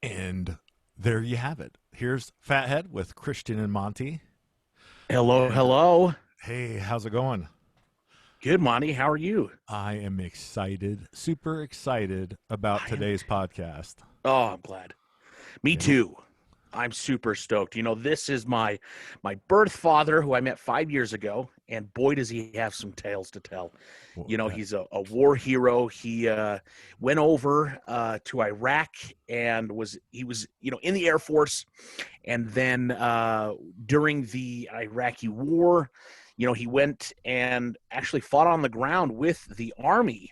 And there you have it. Here's Fathead with Christian and Monty. Hello, And hello. hey, how's it going? Good, Monty. How are you? I am excited, super excited about I am. today's podcast. Oh, I'm glad. Me Yeah. too. I'm super stoked. This is my birth father, who I met 5 years ago, and boy, does he have some tales to tell. Well, that, He's a war hero. He went over to Iraq and was in the Air Force, and then during the Iraqi war, he went and actually fought on the ground with the Army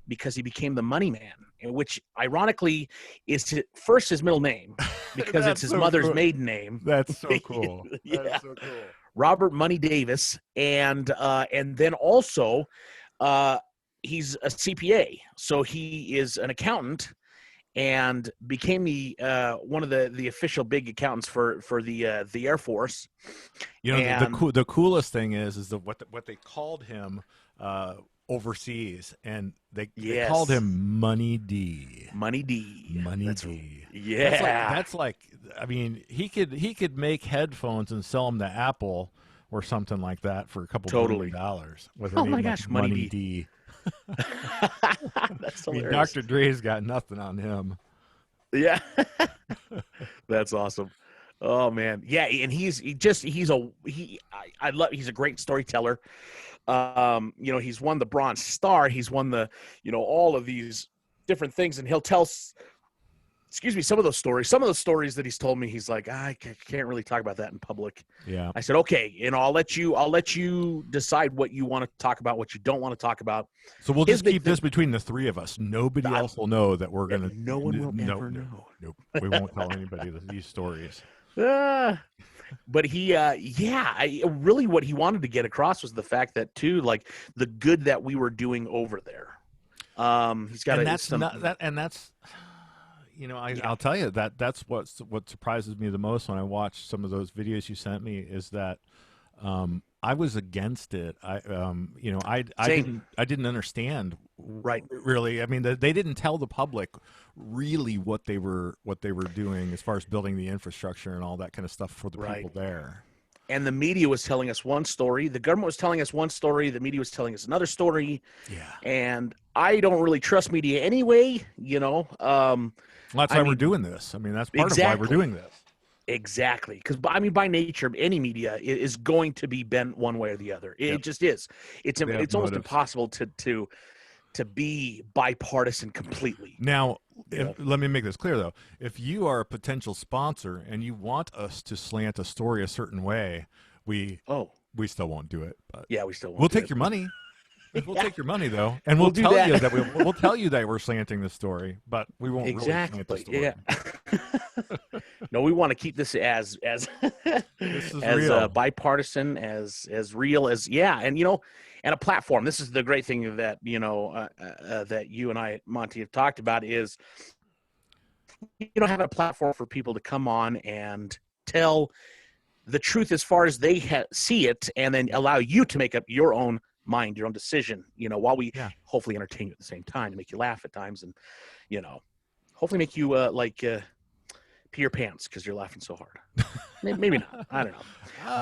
because he became the money man, which ironically is first his middle name because it's that's his so mother's cool. maiden name. That's so cool. Yeah, That's so cool. Robert Money Davis, and then also he's a CPA, so he is an accountant and became the one of the official big accountants for the Air Force. And The coolest thing is what they called him overseas, and they called yes, him Money D. Money D. Money D. Yeah, That's like I mean he could make headphones and sell them to Apple or something like that for a couple totally. $1 billion with a Oh name my like gosh, Money Money D. D. That's I mean, hilarious. Dr. Dre's got nothing on him. Yeah, that's awesome. Oh man, yeah, and he's I love. He's a great storyteller. He's won the Bronze Star. He's won the all of these different things, and he'll tell. Excuse me, some of those stories that he's told me, he's like, I can't really talk about that in public. Yeah. I said, okay, I'll let you decide what you want to talk about, what you don't want to talk about. So we'll His just big keep thing, this between the three of us. Nobody else will know that we're gonna. no one will ever know. Nope. We won't tell anybody these stories. But he, really what he wanted to get across was the fact that too, like the good that we were doing over there. He's got, and that's not that, and that's. I'll tell you that's what surprises me the most when I watch some of those videos you sent me is that I was against it. I didn't understand right. really. I mean, they didn't tell the public really what they were doing as far as building the infrastructure and all that kind of stuff for the people there. And the media was telling us one story. The government was telling us one story. The media was telling us another story. Yeah. And I don't really trust media anyway. Well, that's why we're doing this. I mean, that's part of why we're doing this. Exactly. Because, by nature, any media is going to be bent one way or the other. It just is. It's almost impossible to be bipartisan completely. Now, let me make this clear, though. If you are a potential sponsor and you want us to slant a story a certain way, we still won't do it. But yeah, we still won't. We'll take your money. We'll take your money, though, and we'll tell you that we'll tell you that we're slanting the story, but we won't really slant the story. Yeah. No, we want to keep this as this is real. Bipartisan, as real as and and a platform. This is the great thing that that you and I, Monty, have talked about is having a platform for people to come on and tell the truth as far as they see it, and then allow you to make up your own mind, your own decision, while we hopefully entertain you at the same time to make you laugh at times, and hopefully make you pee your pants because you're laughing so hard. Maybe not, I don't know,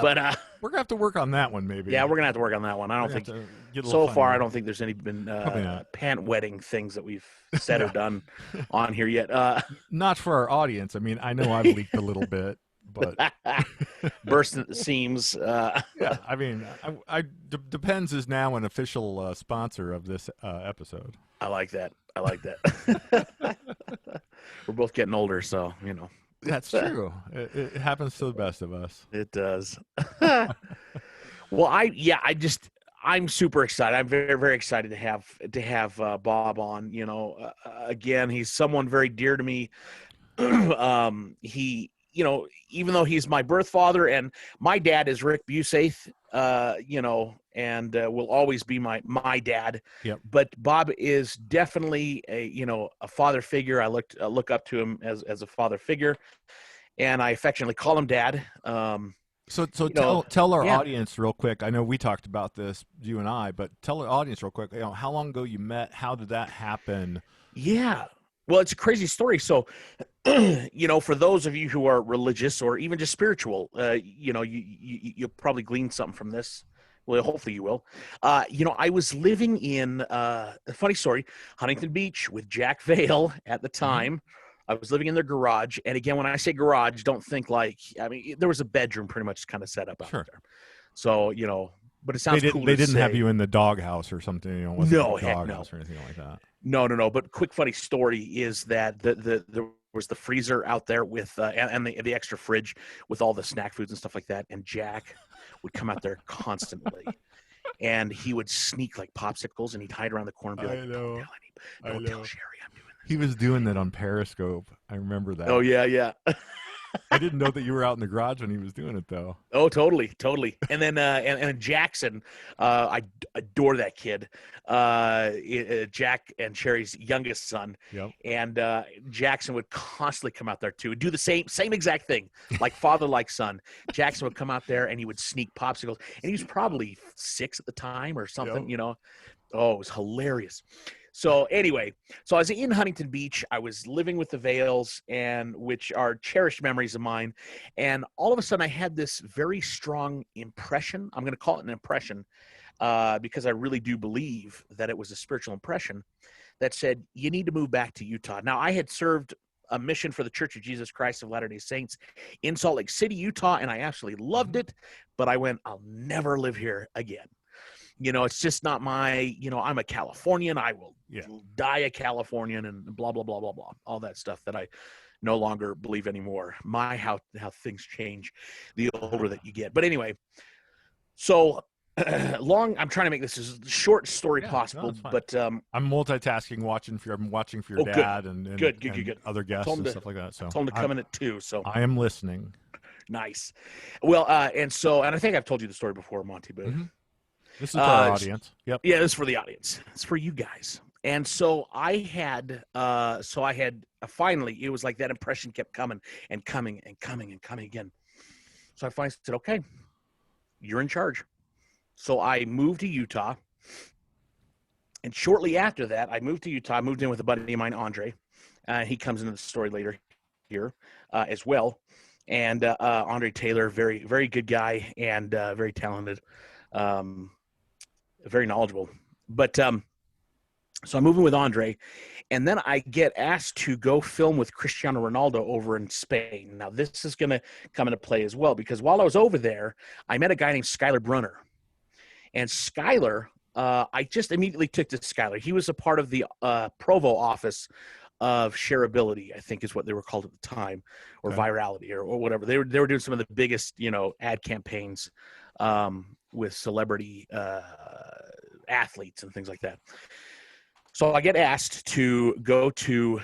but we're gonna have to work on that one. Maybe we're gonna have to work on that one. I don't think so far I don't think there's been pant wetting things that we've said or done on here yet. Not for our audience. I mean, I know I've leaked a little bit, but burst at the seams. Yeah, I mean, Depends is now an official sponsor of this episode. I like that. We're both getting older, so that's true. It happens to the best of us. It does. Well, I'm super excited. I'm very, very excited to have Bob on. Again, he's someone very dear to me. He, even though he's my birth father, and my dad is Rick Busaith, and will always be my dad. Yep. But Bob is definitely a father figure. I look up to him as a father figure, and I affectionately call him Dad. So tell our audience real quick. I know we talked about this, you and I, but tell our audience real quick. How long ago you met? How did that happen? Yeah. Well, it's a crazy story. So for those of you who are religious or even just spiritual, you'll probably glean something from this. Well, hopefully you will. I was living in a funny story, Huntington Beach with Jack Vale at the time. I was living in their garage. And again, when I say garage, don't think there was a bedroom pretty much kind of set up out there. So, but it sounds cool. They didn't have you in the doghouse or something. It wasn't no, like a doghouse or anything like that. No. But quick funny story is that there was the freezer out there with and the extra fridge with all the snack foods and stuff like that. And Jack would come out there constantly, and he would sneak like popsicles, and he'd hide around the corner and be like, "Don't tell Sherry I'm doing this." He was doing that on Periscope. I remember that. Oh yeah. I didn't know that you were out in the garage when he was doing it, though. Oh, totally. And then and Jackson, I adore that kid. Jack and Sherry's youngest son. Yep. And Jackson would constantly come out there too, do the same exact thing, like father, like son. Jackson would come out there and he would sneak popsicles, and he was probably 6 at the time or something. Yep. Oh, it was hilarious. So anyway, I was in Huntington Beach. I was living with the Vales, and which are cherished memories of mine. And all of a sudden, I had this very strong impression. I'm going to call it an impression because I really do believe that it was a spiritual impression that said, you need to move back to Utah. Now, I had served a mission for the Church of Jesus Christ of Latter-day Saints in Salt Lake City, Utah, and I absolutely loved it. But I went, I'll never live here again. It's just not my, I'm a Californian. I will die a Californian and blah, blah, blah, blah, blah. All that stuff that I no longer believe anymore. How things change the older that you get. But anyway, so I'm trying to make this as short story possible. No, but I'm multitasking, I'm watching for your dad and good. Other guests and stuff like that. So told him to come in at 2. So I am listening. Nice. Well, and I think I've told you the story before, Monty, but this is for our audience. Yep. Yeah, this is for the audience. It's for you guys. And so I had finally, it was like that impression kept coming and coming and coming and coming again. So I finally said, okay, you're in charge. So I moved to Utah. And shortly after that, I moved to Utah. I moved in with a buddy of mine, Andre. He comes into the story later here as well. And Andre Taylor, very, very good guy and very talented. Very knowledgeable. But so I'm moving with Andre, and then I get asked to go film with Cristiano Ronaldo over in Spain. Now, this is going to come into play as well, because while I was over there, I met a guy named Skylar Brunner. And Skylar, I just immediately took to Skylar. He was a part of the Provo office of shareability, I think is what they were called at the time, or virality or whatever. They were doing some of the biggest, ad campaigns with celebrity athletes and things like that. So I get asked to go to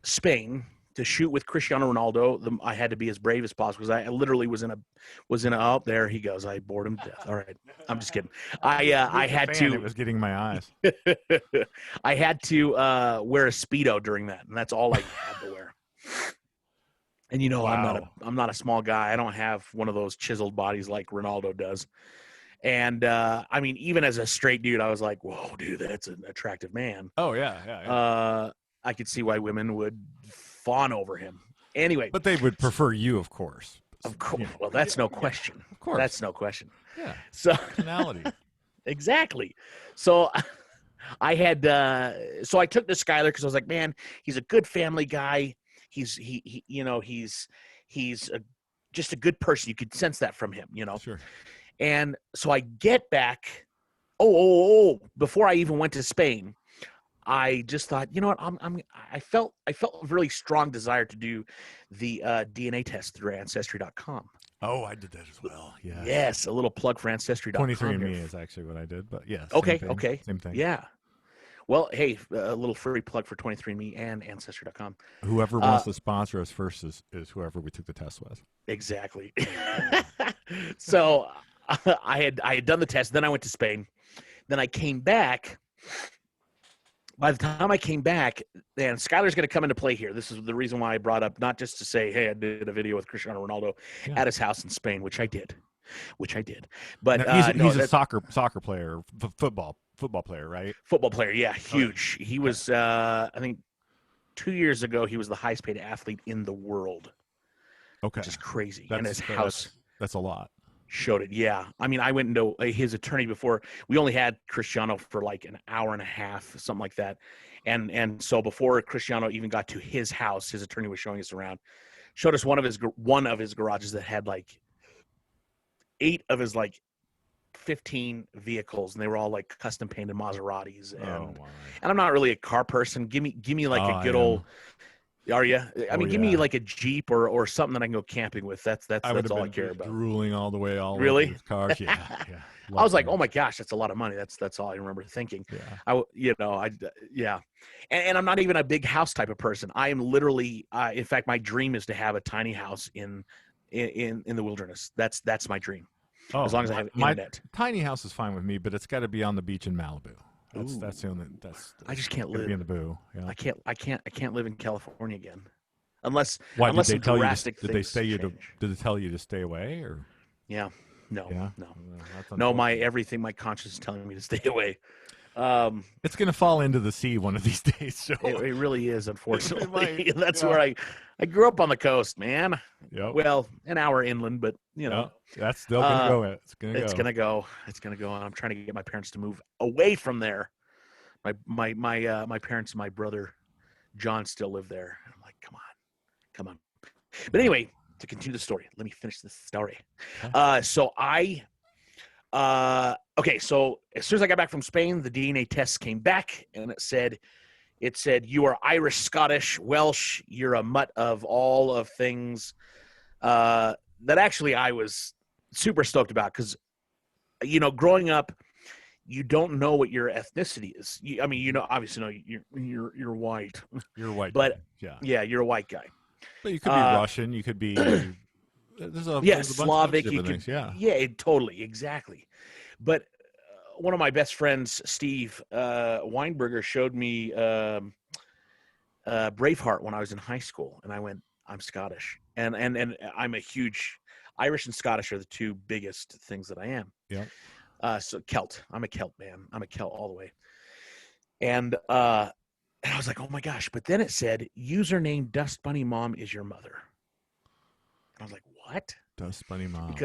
Spain to shoot with Cristiano Ronaldo. I had to be as brave as possible because I literally was in a out there he goes. I bored him to death. All right, I'm just kidding. I had to. It was getting my eyes. I had to wear a Speedo during that, and that's all I had to wear. And wow. I'm not a small guy. I don't have one of those chiseled bodies like Ronaldo does. And I mean, even as a straight dude, I was like, "Whoa, dude, that's an attractive man." Oh yeah. I could see why women would fawn over him. Anyway, but they would prefer you, of course. Of course. Well, that's no question. Of course, that's no question. Yeah. So personality. Exactly. So I had so I took to Skylar because I was like, man, he's a good family guy. He's just a good person. You could sense that from him, Sure. And so I get back. Before I even went to Spain, I just thought, you know what? I felt a really strong desire to do the DNA test through Ancestry.com. Oh, I did that as well. Yeah. Yes, a little plug for Ancestry.com. 23andMe is actually what I did, but yes. Okay. Same thing. Yeah. Well, hey, a little free plug for 23andMe and Ancestry.com. Whoever wants to sponsor us first is whoever we took the test with. Exactly. So I had done the test. Then I went to Spain. Then I came back. By the time I came back, and Skylar's going to come into play here. This is the reason why I brought up, not just to say, hey, I did a video with Cristiano Ronaldo at his house in Spain, which I did. But he's a soccer player, football player, right? Football player, yeah, huge. He was, I think, 2 years ago, he was the highest paid athlete in the world, Okay. which is crazy. And his That's house that's a lot. showed it. Yeah. I mean, I went into his attorney before. We only had Cristiano for like an hour and a half, something like that. And so before Cristiano even got to his house, his attorney was showing us around, showed us one of his garages that had like 8 of his like 15 vehicles, and they were all like custom painted Maseratis. And I'm not really a car person. Give me like a good old. Are you? I mean, give me like a Jeep or something that I can go camping with. That's all I care about. Drooling all the way over Really? his cars. Yeah. I was like, oh my gosh, that's a lot of money. That's all I remember thinking. Yeah. And I'm not even a big house type of person. I am literally, in fact, my dream is to have a tiny house in the wilderness. That's my dream. Oh, as long as I have internet. Tiny house is fine with me, but it's got to be on the beach in Malibu. That's the only. I just can't live in the boo. Yeah. I can't live in California again, unless did they tell you? Did they tell you to stay away or? Yeah. No. Yeah? No. My conscience is telling me to stay away. It's going to fall into the sea one of these days. So it really is, unfortunately. That's where I grew up on the coast, man. Yep. Well, an hour inland, but that's still going to go. It's going to go. And I'm trying to get my parents to move away from there. My parents and my brother John still live there. I'm like, come on. But anyway, to continue the story, let me finish this story. Okay. So as soon as I got back from Spain, the DNA tests came back, and it said you are Irish, Scottish, Welsh. You're a mutt of all of things. That actually I was super stoked about because, growing up, you don't know what your ethnicity is. Obviously, you're white. You're white, but yeah, you're a white guy. But you could be Russian. You could be there's a Slavic. You could, totally, exactly. But one of my best friends, Steve Weinberger, showed me Braveheart when I was in high school, and I went, I'm Scottish, and I'm a huge Irish and Scottish are the two biggest things that I am. Yeah. So Celt. I'm a Celt man. I'm a Celt all the way. And I was like, oh my gosh. But then it said, username Dust Bunny Mom is your mother. I was like, what? Dust Bunny Mom.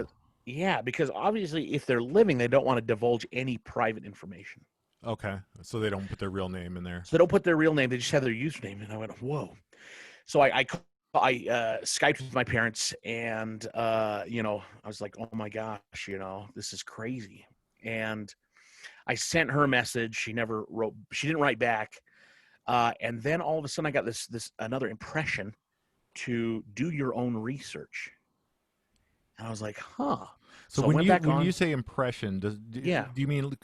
Because obviously if they're living, they don't want to divulge any private information. Okay. So they don't put their real name in there. So they don't put their real name. They just have their username. And I went, whoa. So I Skyped with my parents, and I was like, oh my gosh, this is crazy. And I sent her a message. She never wrote. She didn't write back. And then all of a sudden, I got this another impression to do your own research. And I was like, huh. So when you say impression, do you mean?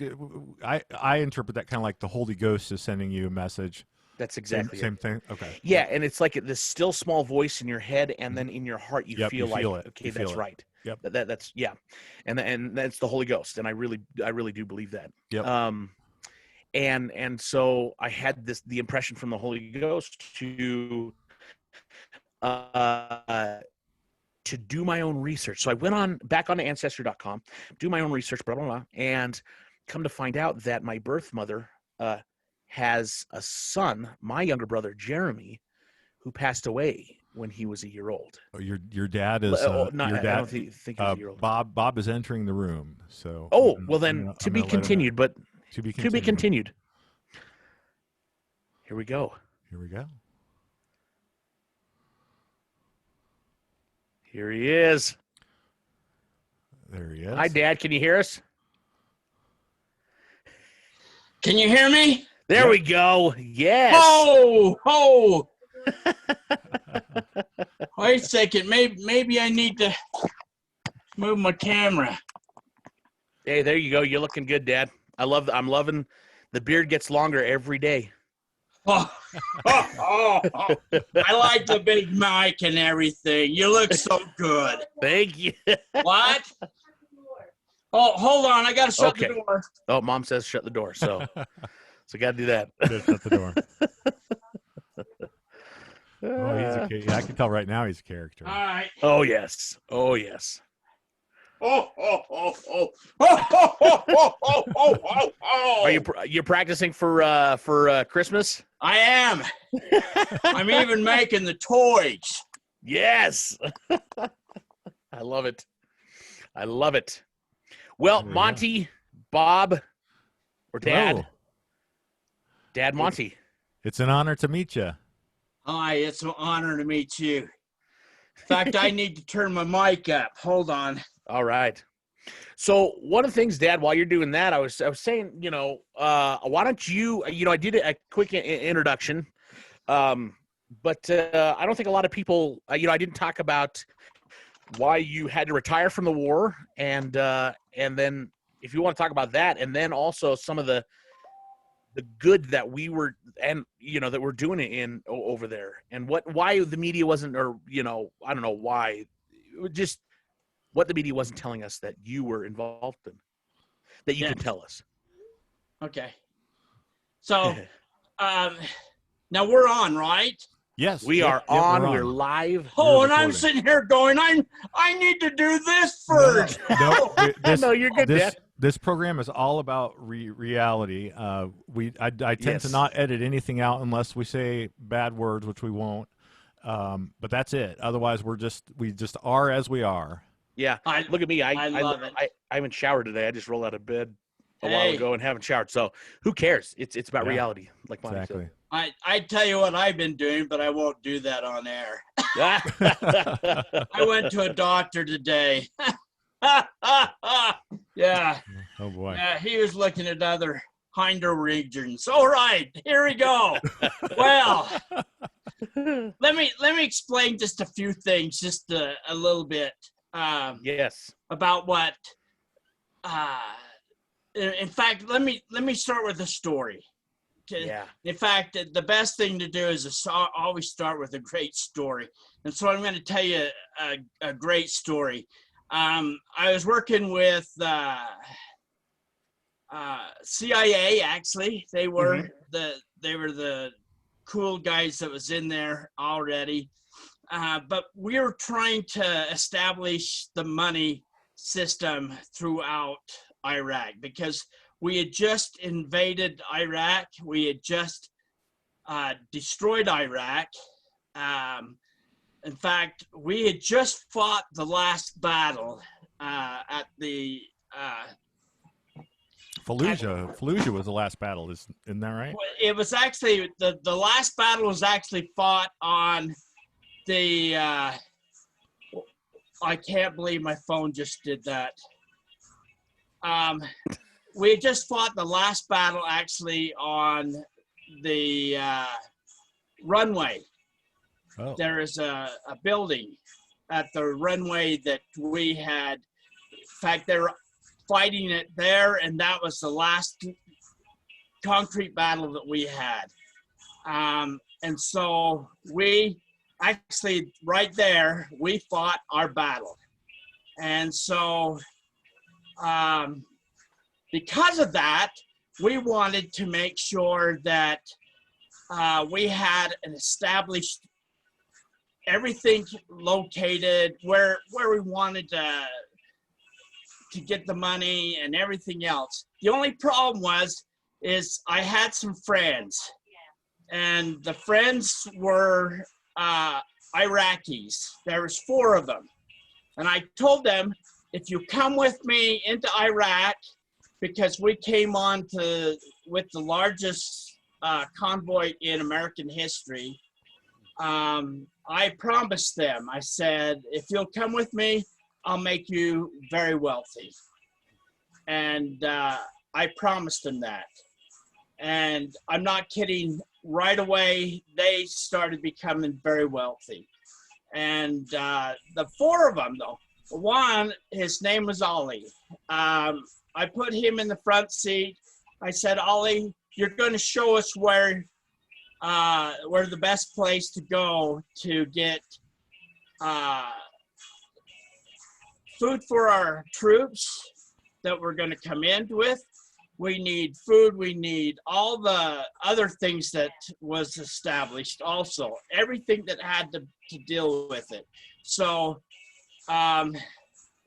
I interpret that kind of like the Holy Ghost is sending you a message. That's exactly same thing. Okay. Yeah, and it's like this still small voice in your head, and then in your heart you feel like, okay, that's right. Yep. That's and that's the Holy Ghost, and I really do believe that. Yep. And so I had the impression from the Holy Ghost to do my own research. So I went back on Ancestry.com, do my own research, blah blah blah, and come to find out that my birth mother has a son, my younger brother Jeremy, who passed away when he was a year old. Oh, your dad is your dad. I don't think he's a year old. Bob is entering the room. So well then to be continued, but to be continued. Here we go. Here we go. Here he is. There he is. Hi, Dad. Can you hear us? Can you hear me? There we go. Yes. Oh. Wait a second. Maybe I need to move my camera. Hey, there you go. You're looking good, Dad. I'm loving the beard gets longer every day. Oh. I like the big mic and everything. You look so good. Thank you. What? Oh, hold on. I got to shut the door. Oh, Mom says shut the door. So got to do that. Shut the door. I can tell right now he's a character. All right. Oh, yes. Oh, yes. Are you're practicing for Christmas? I am. I'm even making the toys. Yes. I love it. I love it. Well, There you Monty, Bob, or Dad. Hello. Dad Monty. It's an honor to meet you. Hi, it's an honor to meet you. In fact, I need to turn my mic up. Hold on. All right. So one of the things, Dad, while you're doing that, I was saying, why don't you, I did a quick introduction, but I don't think a lot of people, I didn't talk about why you had to retire from the war, and then if you want to talk about that, and then also some of the good that we were, and that we're doing it in over there, and why the media wasn't, or I don't know why, just what the media wasn't telling us that you were involved in, that you could tell us. Okay. So, now we're on, right? Yes, We are on. We're live. Oh, and I'm sitting here going, I need to do this first. No, you're good, Dad. This program is all about reality. I tend to not edit anything out unless we say bad words, which we won't. But that's it. Otherwise, we just are as we are. Yeah, look at me. I love it. I haven't showered today. I just rolled out of bed a while ago and haven't showered. So who cares? It's about reality, like Monty Exactly. said. I tell you what I've been doing, but I won't do that on air. I went to a doctor today. Yeah. Oh boy. Yeah, he was looking at other hinder regions. All right, here we go. Well, let me explain just a few things, just a little bit. Yes. About what. In fact, let me start with a story. Yeah. In fact, the best thing to do is always start with a great story. And so I'm going to tell you a great story. I was working with CIA. Actually, they were the cool guys that was in there already. But we were trying to establish the money system throughout Iraq because we had just invaded Iraq. We had just destroyed Iraq. In fact, we had just fought the last battle at the Fallujah. Fallujah was the last battle, isn't that right? It was actually the last battle was actually fought on the. I can't believe my phone just did that. We had just fought the last battle actually on the runway. Oh. There is a building at the runway that we had. In fact, they were fighting it there, and that was the last concrete battle that we had. And so we actually, right there, we fought our battle. And so because of that, we wanted to make sure that we had an established everything located where we wanted to get the money and everything else. The only problem is I had some friends, and the friends were Iraqis. There was 4 of them, and I told them, if you come with me into Iraq, because we came on with the largest convoy in American history. I promised them, I said, if you'll come with me, I'll make you very wealthy. And I promised them that. And I'm not kidding, right away, they started becoming very wealthy. And the 4 of them, though, one, his name was Ollie. I put him in the front seat. I said, Ollie, you're going to show us where the best place to go to get food for our troops that we're going to come in with. We need food. We need all the other things that was established also, everything that had to deal with it. So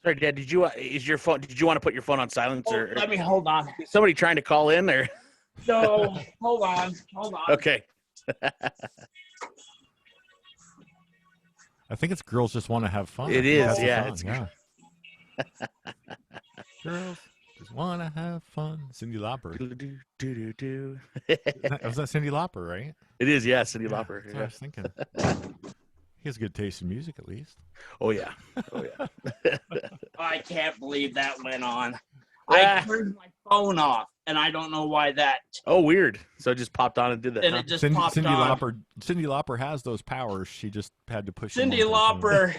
Sorry, Dad. Did you is your phone? Did you want to put your phone on silence, Oh, or let me hold on. is somebody trying to call in? Or No, hold on. okay. I think it's girls just want to have fun. It I think is, that's the yeah, song, it's Girls just want to have fun. Cyndi Lauper. Do. Was that Cyndi Lauper, right? It is, yeah, Cyndi Lauper. That's what I was thinking. He has good taste in music, at least. Oh yeah. I can't believe that went on. I turned my phone off, and I don't know why that. Oh, weird. So it just popped on and did that. And Huh? it just popped on. Cyndi Lauper has those powers. She just had to push. Cyndi Lauper.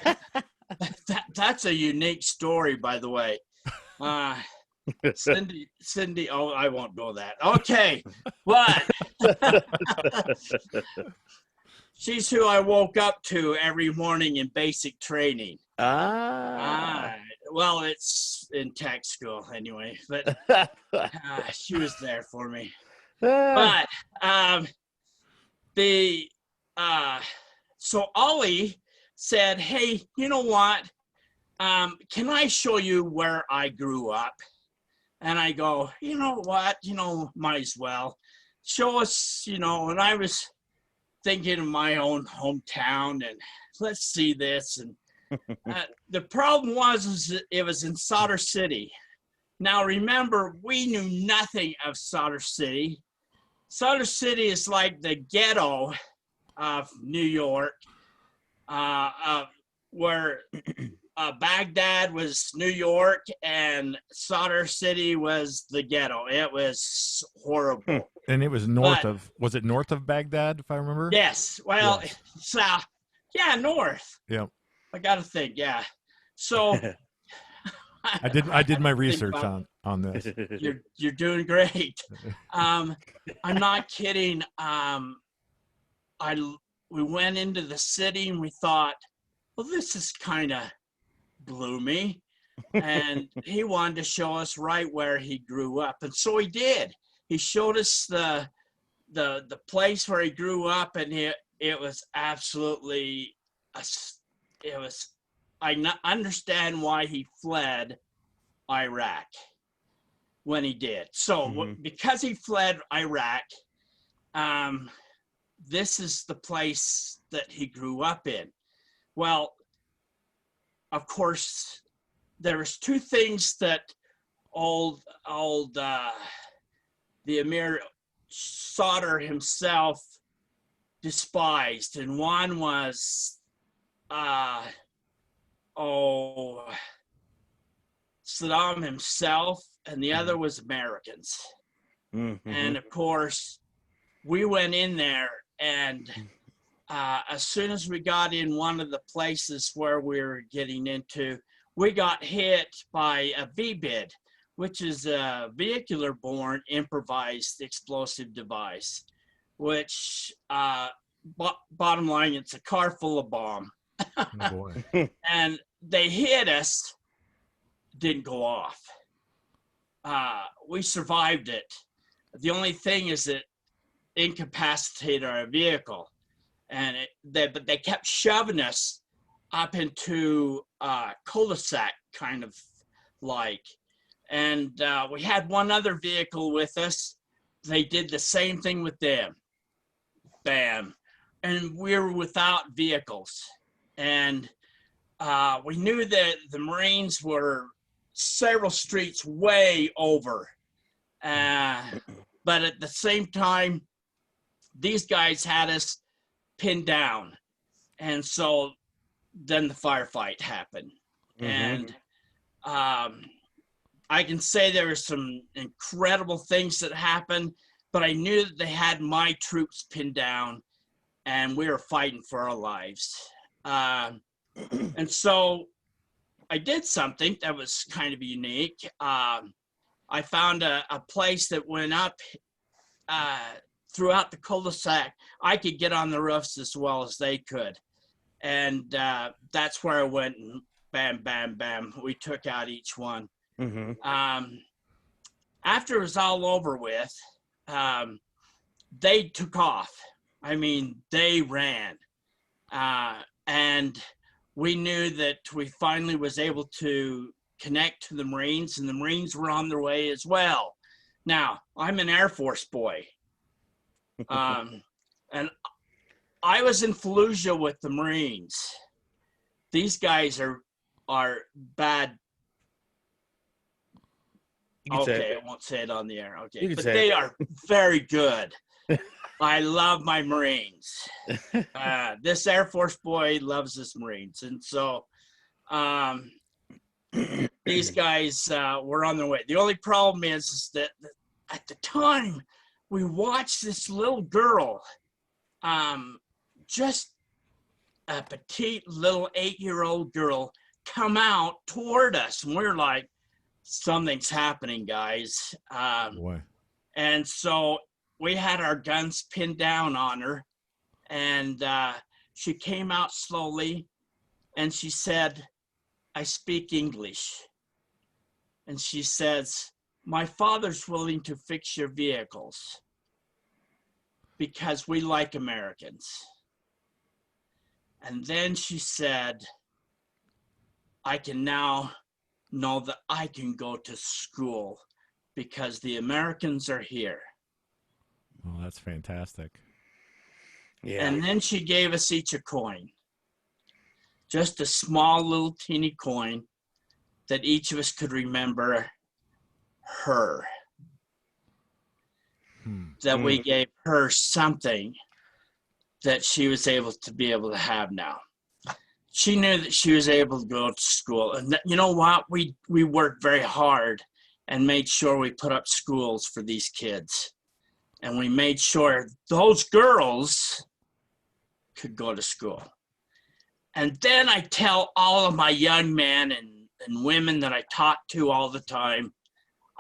That's a unique story, by the way. Cyndi. Oh, I won't go that. Okay, but she's who I woke up to every morning in basic training. Well, it's in tech school anyway, but she was there for me. But so Ollie said, "Hey, you know what? Can I show you where I grew up?" And I go, "You know what? Might as well show us." And I was thinking of my own hometown, and let's see this. And the problem was it was in Solder City. Now, remember, we knew nothing of Solder City. Solder City is like the ghetto of New York, where Baghdad was New York and Solder City was the ghetto. It was horrible. And it was was it north of Baghdad, if I remember? Yes. Well, yes. South. Yeah, north. Yeah. I got to think, yeah. So I did my research on this. You're doing great. I'm not kidding. We went into the city and we thought, well, this is kind of gloomy. And he wanted to show us right where he grew up. And so he did. He showed us the place where he grew up, and it was absolutely I understand why he fled Iraq when he did. So because he fled Iraq, this is the place that he grew up in. Well, of course, there was two things that the Amir Sauder himself despised, and one was Saddam himself, and the other was Americans. And of course, we went in there, and as soon as we got in one of the places where we were getting into, we got hit by a VBID, which is a vehicular-borne improvised explosive device, which, bottom line, it's a car full of bomb. Oh boy. And they hit us, didn't go off. We survived it. The only thing is it incapacitated our vehicle, and but they kept shoving us up into cul-de-sac kind of like. And we had one other vehicle with us. They did the same thing with them. Bam. And we were without vehicles. And we knew that the Marines were several streets way over. But at the same time, these guys had us pinned down. And so then the firefight happened. And I can say there were some incredible things that happened, but I knew that they had my troops pinned down, and we were fighting for our lives. And so I did something that was kind of unique. I found a place that went up throughout the cul-de-sac. I could get on the roofs as well as they could. And that's where I went, and bam, bam, bam. We took out each one. After it was all over with, they took off. I mean, they ran. And we knew that we finally was able to connect to the Marines, and the Marines were on their way as well. Now, I'm an Air Force boy. And I was in Fallujah with the Marines. These guys are bad. Okay, I won't say it on the air. Okay, but they are very good. I love my Marines. This Air Force boy loves his Marines. And so these guys were on their way. The only problem is that at the time, we watched this little girl, just a petite little 8-year-old girl, come out toward us. And we're like, something's happening, guys. Boy. And so we had our guns pinned down on her, and she came out slowly, and she said, I speak English. And she says, my father's willing to fix your vehicles because we like Americans. And then she said, I can now know that I can go to school because the Americans are here. Oh, that's fantastic. Yeah. And then she gave us each a coin, just a small little teeny coin that each of us could remember her. That we gave her something that she was able to have now. She knew that she was able to go to school. And you know what? We worked very hard and made sure we put up schools for these kids. And we made sure those girls could go to school. And then I tell all of my young men and women that I talk to all the time,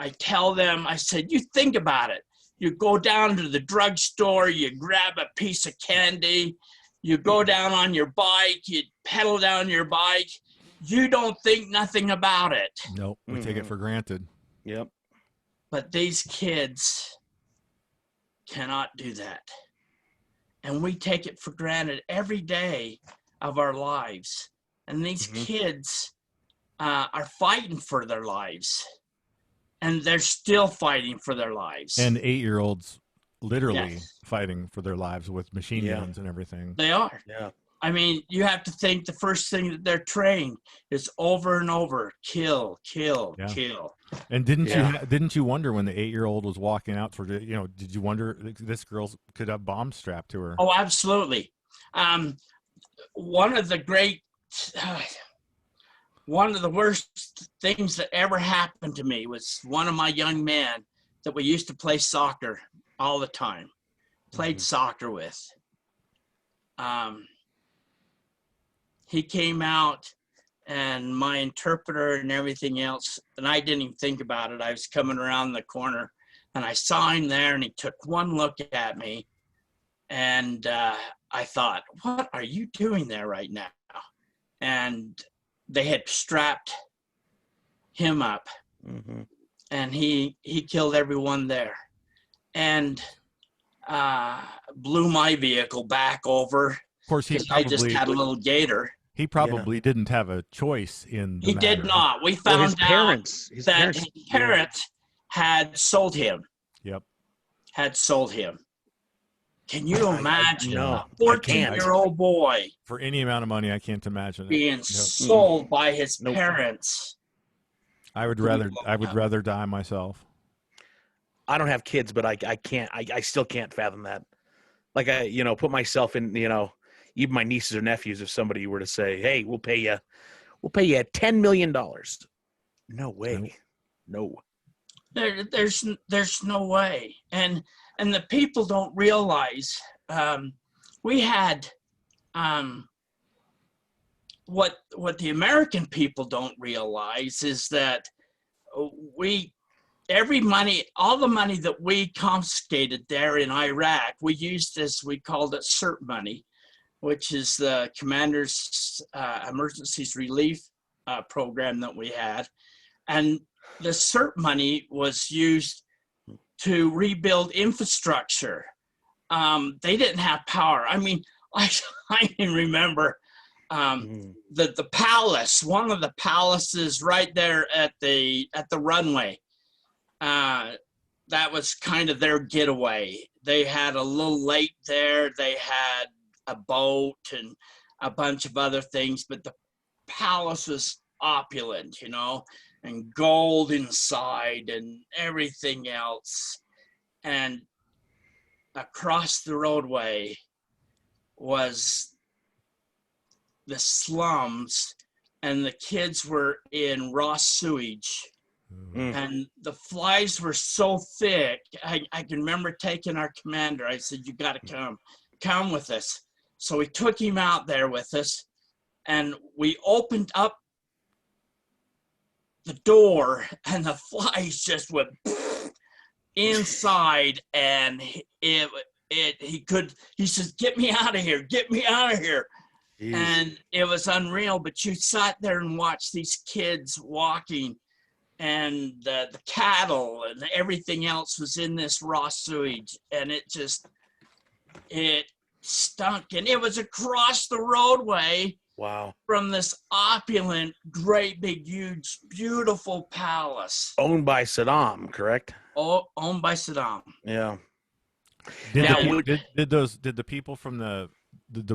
I tell them, I said, you think about it. You go down to the drugstore, you grab a piece of candy, you go down on your bike, you pedal down your bike, you don't think nothing about it. Nope, we take it for granted. Yep. But these kids cannot do that. And we take it for granted every day of our lives. And these kids are fighting for their lives. And they're still fighting for their lives. And 8-year-olds literally fighting for their lives with machine guns and everything. They are. Yeah. I mean, you have to think the first thing that they're trained is over and over, kill, kill, kill. And didn't you wonder when the 8-year-old was walking out for, did you wonder this girl could have bombs strapped to her? Oh, absolutely. One of the worst things that ever happened to me was one of my young men that we used to play soccer all the time, played soccer with. He came out and my interpreter and everything else, and I didn't even think about it. I was coming around the corner and I saw him there and he took one look at me and I thought, what are you doing there right now? And they had strapped him up and he killed everyone there and blew my vehicle back over. Of course, I just had a little gator. He probably didn't have a choice in the He did not. We found his parents had sold him. Yep. Had sold him. Can you imagine a I 14-year-old boy for any amount of money? I can't imagine it. Being sold by his parents. I would rather die myself. I don't have kids, but I can't. I still can't fathom that. Like put myself in. Even my nieces or nephews, if somebody were to say, "Hey, we'll pay you $10 million," no way, no. There's no way, and the people don't realize. We had what the American people don't realize is that all the money that we confiscated there in Iraq, we used we called it CERT money, which is the Commander's Emergencies Relief program that we had. And the CERT money was used to rebuild infrastructure. They didn't have power. I mean, I can remember The palace, one of the palaces right there at the runway, that was kind of their getaway. They had a little lake there. They had a boat and a bunch of other things, but the palace was opulent, you know, and gold inside and everything else. And across the roadway was the slums, and the kids were in raw sewage. And the flies were so thick. I can remember taking our commander. I said, "You got to come with us." So we took him out there with us, and we opened up the door, and the flies just went inside. And he says, "Get me out of here! Get me out of here!" Jeez. And it was unreal. But you sat there and watched these kids walking, and the cattle and everything else was in this raw sewage, and it stunk, and it was across the roadway. Wow. From this opulent, great, big, huge, beautiful palace. Owned by Saddam, correct? Oh, owned by Saddam. Yeah. Did the people from the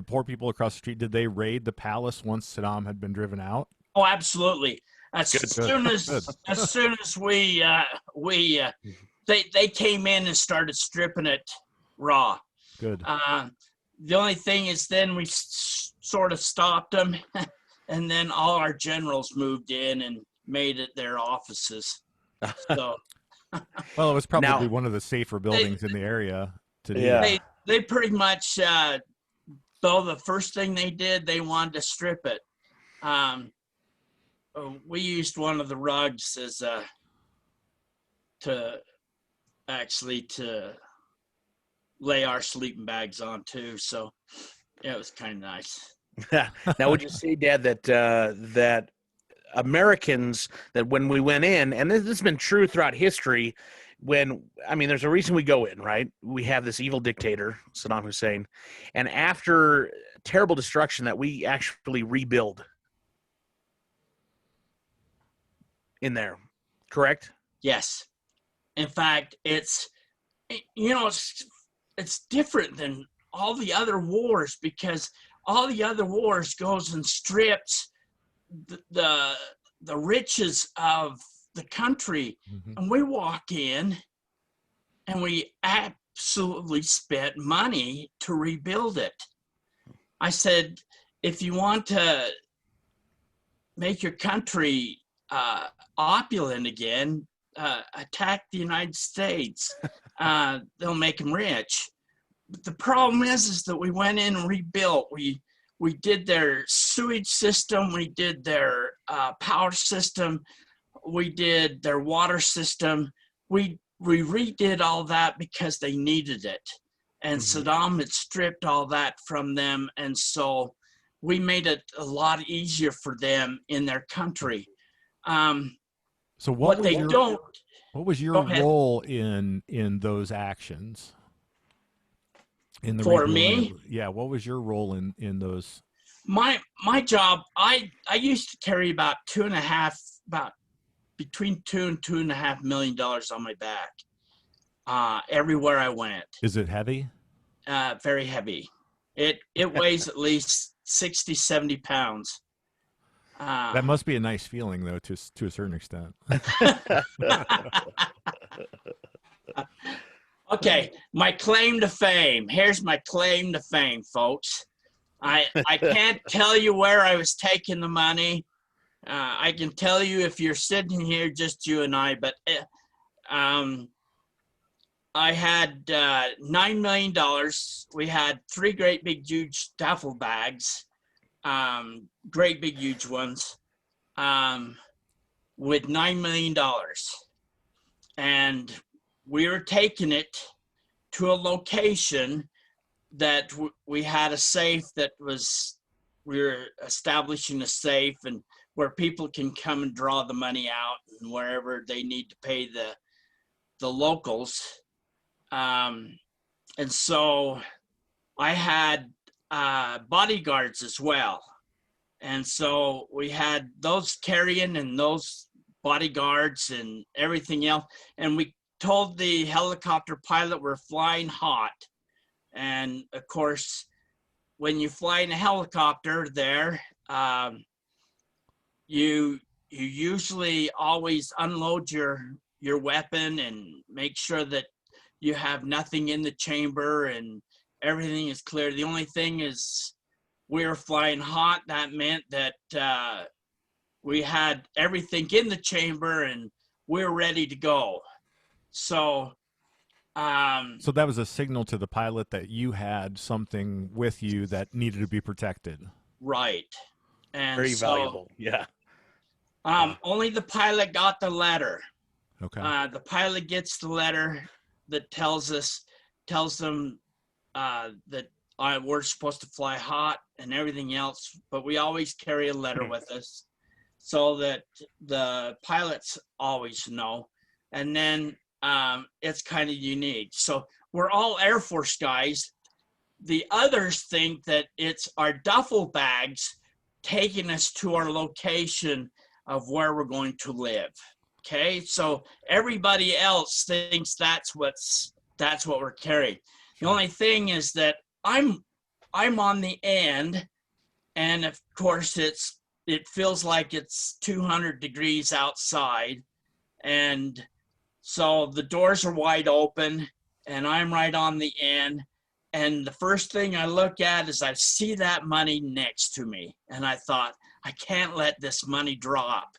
poor people across the street, did they raid the palace once Saddam had been driven out? Oh, absolutely. As soon as they came in and started stripping it raw. Good. The only thing is then we sort of stopped them, and then all our generals moved in and made it their offices. So, well, it was probably one of the safer buildings in the area to do. Yeah. They pretty much, though the first thing they did, they wanted to strip it. We used one of the rugs as to lay our sleeping bags on too. So yeah, it was kind of nice. Now, would you say, Dad, that Americans, that when we went in, and this has been true throughout history, there's a reason we go in, right? We have this evil dictator, Saddam Hussein, and after terrible destruction that we actually rebuild in there, correct? Yes. In fact, it's different than all the other wars, because all the other wars goes and strips the riches of the country. Mm-hmm. And we walk in and we absolutely spent money to rebuild it. I said, if you want to make your country opulent again, attack the United States. They'll make them rich. But the problem is that we went in and rebuilt. We did their sewage system. We did their power system. We did their water system. We redid all that because they needed it. And Saddam had stripped all that from them. And so we made it a lot easier for them in their country. So what was your role in those actions? For me? Yeah, what was your role in those? My job, I used to carry between $2 and $2.5 million on my back, everywhere I went. Is it heavy? Very heavy. It weighs at least 60, 70 pounds. That must be a nice feeling, though, to a certain extent. Okay, my claim to fame. Here's my claim to fame, folks. I can't tell you where I was taking the money. I can tell you if you're sitting here, just you and I, but I had $9 million. We had 3 great big huge duffel bags, great big huge ones, with $9 million. And we were taking it to a location that we had a safe we were establishing a safe, and where people can come and draw the money out, and wherever they need to pay the locals. And so I had bodyguards as well. And so we had those carrying and those bodyguards and everything else. And we told the helicopter pilot we're flying hot. And of course, when you fly in a helicopter there, you usually always unload your weapon and make sure that you have nothing in the chamber and everything is clear. The only thing is we were flying hot. That meant that we had everything in the chamber and we were ready to go. So so that was a signal to the pilot that you had something with you that needed to be protected. Right. And very valuable. Yeah. Only the pilot got the letter. Okay. The pilot gets the letter that tells them that we're supposed to fly hot and everything else, but we always carry a letter with us so that the pilots always know. And then it's kind of unique. So we're all Air Force guys. The others think that it's our duffel bags taking us to our location of where we're going to live. Okay, so everybody else thinks that's what we're carrying. The only thing is that I'm on the end, and of course it feels like it's 200 degrees outside, and so the doors are wide open, and I'm right on the end. And the first thing I look at is I see that money next to me, and I thought, I can't let this money drop.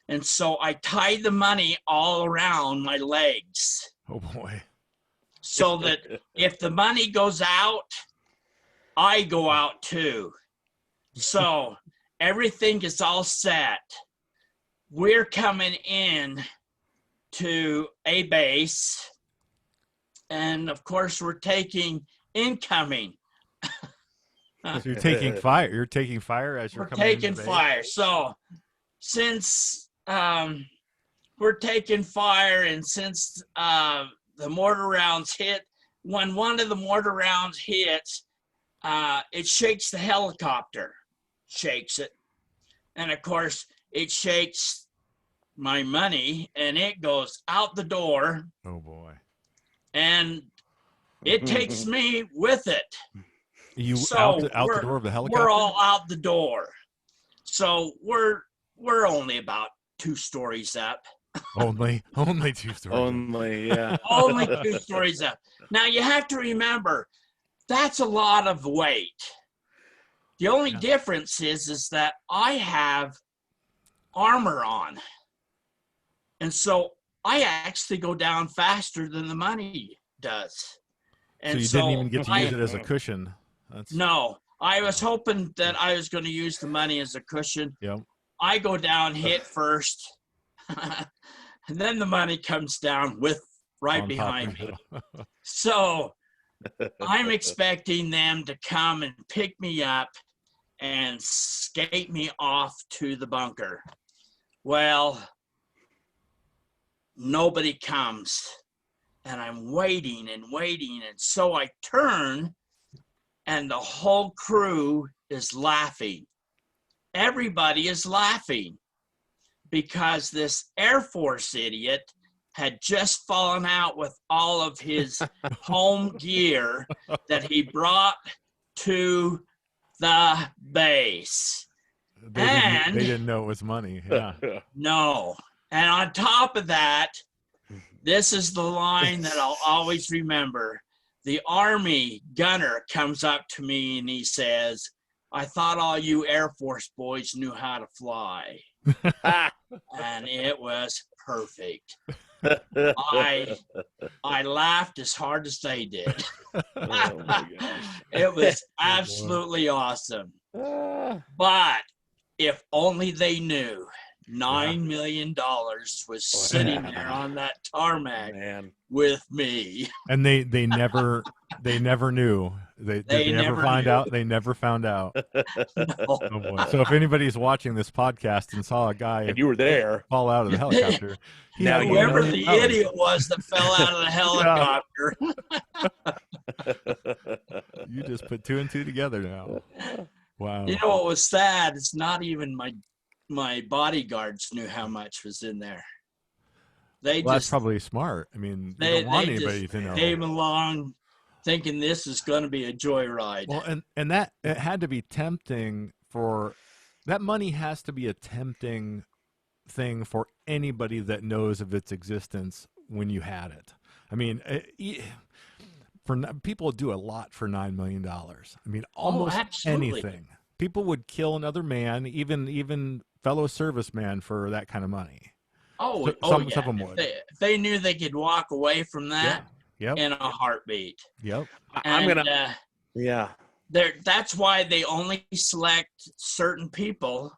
And so I tied the money all around my legs. Oh boy. So that if the money goes out, I go out too. So everything is all set. We're coming in to a base. And of course, we're taking incoming. So you're taking fire. You're taking fire as you're coming in. We're taking fire. So since we're taking fire, and since the mortar rounds hit, when one of the mortar rounds hits, it shakes the helicopter, shakes it. And of course, it shakes my money, and it goes out the door. Oh boy. And it takes me with it. You So out the door of the helicopter? We're all out the door. So we're only about 2 stories up. Only 2 stories. Only, yeah. Only 2 stories up. Now you have to remember, that's a lot of weight. The only difference is that I have armor on. And so I actually go down faster than the money does. And so you didn't even get to use it as a cushion. No, I was hoping that I was going to use the money as a cushion. Yep. I go down, hit first, and then the money comes down right behind me. So I'm expecting them to come and pick me up and skate me off to the bunker. Well, nobody comes, and I'm waiting and waiting, and so I turn, and the whole crew is laughing. Everybody is laughing because this Air Force idiot had just fallen out with all of his home gear that he brought to the base. They didn't know it was money. Yeah. No. And on top of that, this is the line that I'll always remember. The Army gunner comes up to me and he says, I thought all you Air Force boys knew how to fly. And it was perfect. I laughed as hard as they did. It was absolutely awesome. But if only they knew, $9 million was sitting there on that tarmac with me. And they never knew. They never find out. They never found out. No. Oh boy. So if anybody's watching this podcast and saw a guy and you were there fall out of the helicopter, now whoever the idiot was that fell out of the helicopter. You just put 2 and 2 together now. Wow. You know what was sad? It's not even my bodyguards knew how much was in there. They Well, that's just probably smart. I mean, you don't want they anybody just to know. came along thinking this is going to be a joyride. Well, and that it had to be tempting for that money has to be a tempting thing for anybody that knows of its existence when you had it. I mean, people do a lot for $9 million. I mean, Oh, almost absolutely. anything. People would kill another man, even fellow serviceman, for that kind of money. Oh, Some yeah. of them would. If they knew they could walk away from Yeah. that Yep. in a heartbeat. Yep. I'm And gonna. Yeah. that's why they only select certain people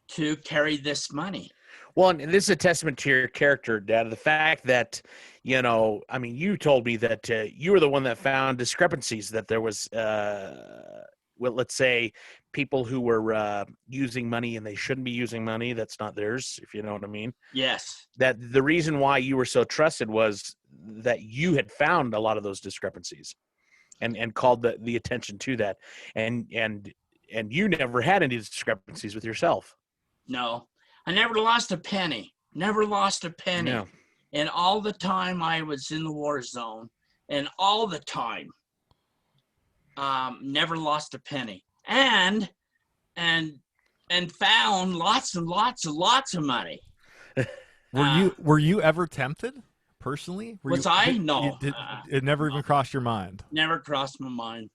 to carry this money. Well, and this is a testament to your character, Dad. The fact that, I mean, you told me that you were the one that found discrepancies, that there was, well, let's say people who were using money and they shouldn't be using money. That's not theirs, if you know what I mean. Yes. That the reason why you were so trusted was that you had found a lot of those discrepancies and called the attention to that. And you never had any discrepancies with yourself. No, I never lost a penny. Never lost a penny. Yeah. And all the time I was in the war zone, and all the time, never lost a penny. And found lots and lots and lots of money. Were you ever tempted personally? Was I? No. It never even crossed your mind. Never crossed my mind.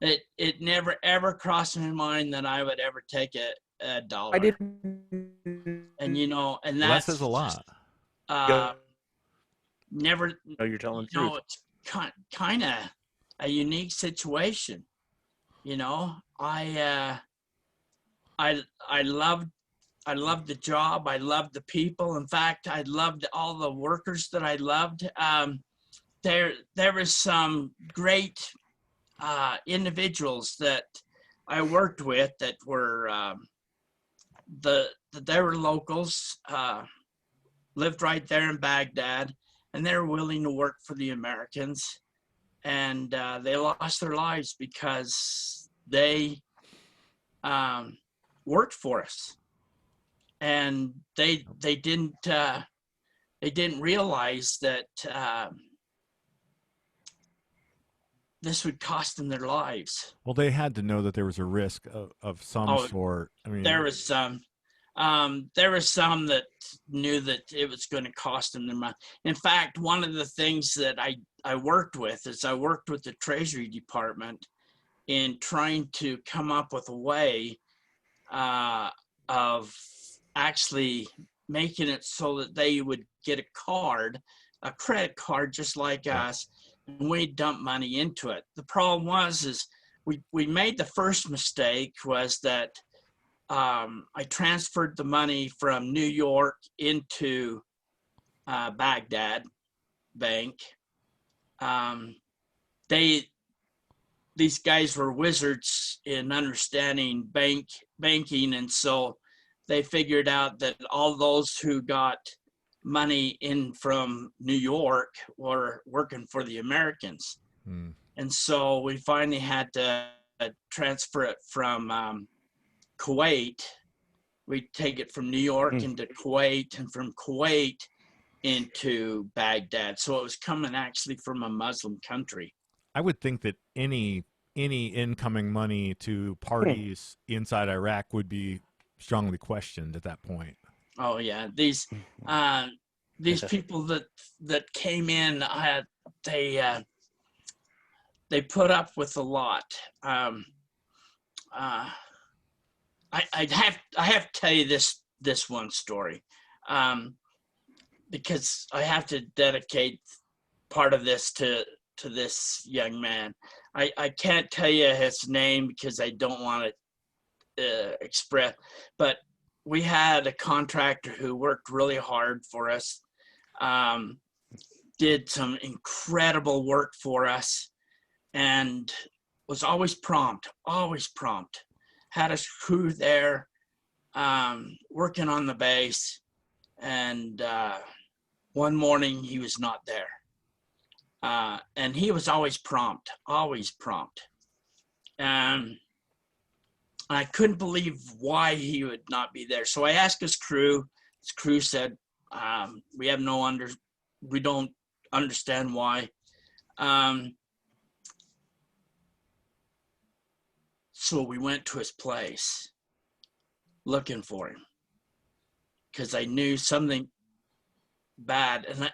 It never ever crossed my mind that I would ever take a dollar. I didn't. And and That that's says a lot. Never. No, you're telling the truth. It's kind of a unique situation. I loved the job. I loved the people. In fact, I loved all the workers that I loved. There was some great individuals that I worked with that were they were locals, lived right there in Baghdad, and they were willing to work for the Americans. And they lost their lives because they worked for us, and they didn't realize that this would cost them their lives. Well, they had to know that there was a risk of some sort. I mean, there was some that knew that it was going to cost them their money. In fact, one of the things that I worked with is I worked with the Treasury Department in trying to come up with a way of actually making it so that they would get a credit card just like us, and we dump money into it. The problem is we made the first mistake was that I transferred the money from New York into Baghdad bank. These guys were wizards in understanding banking, and so they figured out that all those who got money in from New York were working for the Americans. And so we finally had to transfer it from Kuwait. We take it from New York into Kuwait, and from Kuwait into Baghdad. So it was coming actually from a Muslim country. I would think that any incoming money to parties inside Iraq would be strongly questioned at that point. Oh yeah, these people that came in, they put up with a lot. I have to tell you this one story, because I have to dedicate part of this to this young man. I can't tell you his name because I don't want to express, but we had a contractor who worked really hard for us, did some incredible work for us, and was always prompt, had a crew there working on the base, and one morning he was not there. And he was always prompt. I couldn't believe why he would not be there. So I asked his crew. His crew said, we don't understand why. So we went to his place looking for him because I knew something bad. And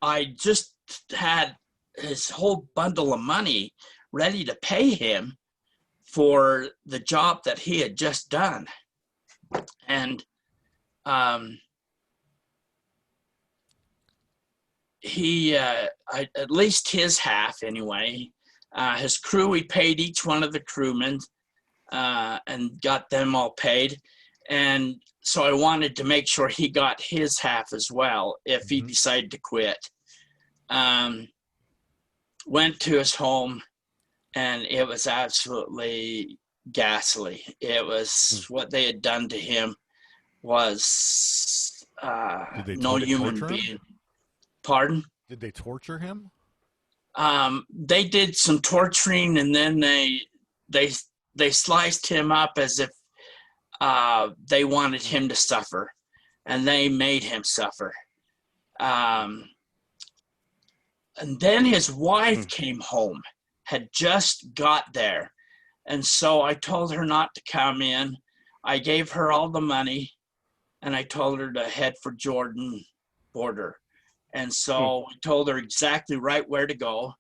I just had his whole bundle of money ready to pay him for the job that he had just done. And he, at least his half anyway, his crew, we paid each one of the crewmen and got them all paid. And so I wanted to make sure he got his half as well if he decided to quit. Went to his home, and it was absolutely ghastly. It was what they had done to him was no human being. Pardon? Did they torture him? They did some torturing, and then they sliced him up as if they wanted him to suffer, and they made him suffer. And then his wife came home, had just got there. And so I told her not to come in. I gave her all the money, and I told her to head for Jordan border. And so I told her exactly right where to go,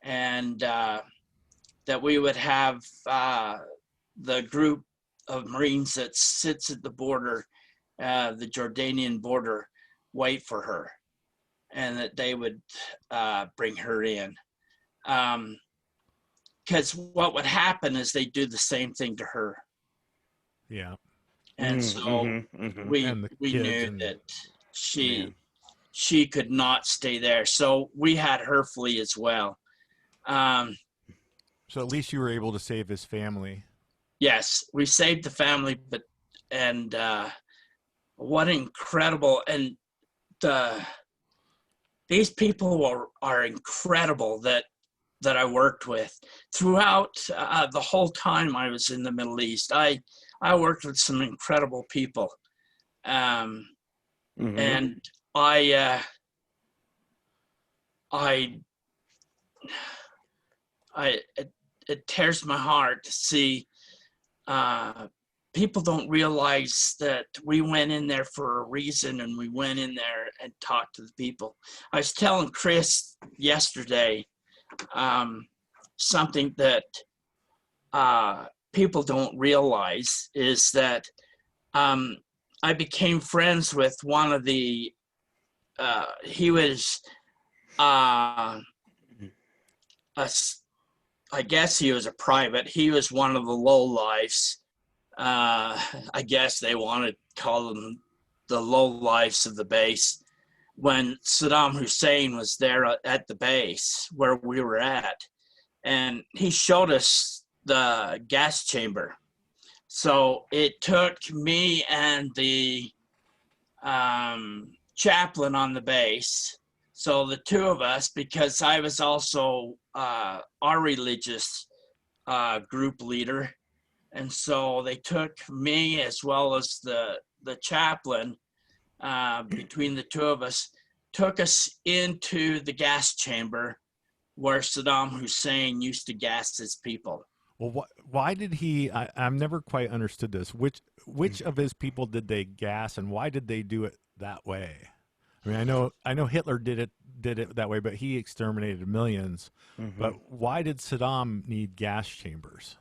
and that we would have the group of Marines that sits at the border, the Jordanian border, wait for her, and that they would bring her in. Because what would happen is they do the same thing to her. Yeah. And so we knew that she could not stay there. So we had her flee as well. So at least you were able to save his family. Yes, we saved the family, and what incredible, and these people are incredible that I worked with throughout the whole time I was in the Middle East. I worked with some incredible people, and it tears my heart to see people don't realize that we went in there for a reason, and we went in there and talked to the people. I was telling Chris yesterday something that people don't realize is that I became friends with one of the he was I guess he was a private. He was one of the lowlifes. I guess they wanted to call them the lowlifes of the base. When Saddam Hussein was there at the base where we were at, and he showed us the gas chamber. So it took me and the chaplain on the base. So the two of us, because I was also our religious group leader. And so they took me as well as the chaplain, between the two of us, took us into the gas chamber where Saddam Hussein used to gas his people. Well, why did he? I've never quite understood this. Which of his people did they gas, and why did they do it that way? I mean, I know Hitler did it that way, but he exterminated millions. But why did Saddam need gas chambers?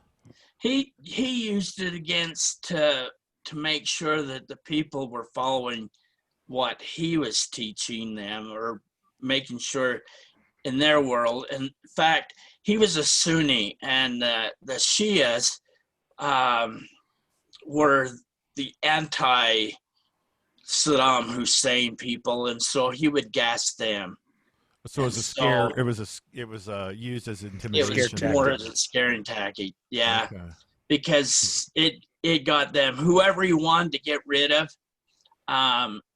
He used it against to make sure that the people were following what he was teaching them, or making sure in their world. In fact, he was a Sunni, and the Shias were the anti Saddam Hussein people, and so he would gas them. So it was a scare. It was used as intimidation. It was more as a scaring tactic, yeah, okay. Because it got them, whoever he wanted to get rid of.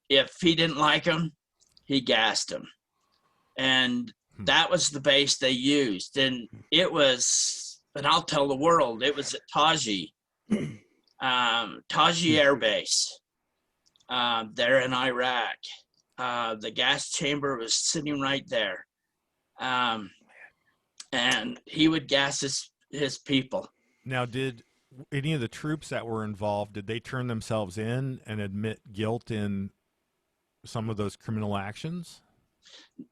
If he didn't like him, he gassed him, and that was the base they used. And it was and I'll tell the world, it was at Taji, Taji Air Base, there in Iraq. The gas chamber was sitting right there. And he would gas his people. Now, did any of the troops that were involved, did they turn themselves in and admit guilt in some of those criminal actions?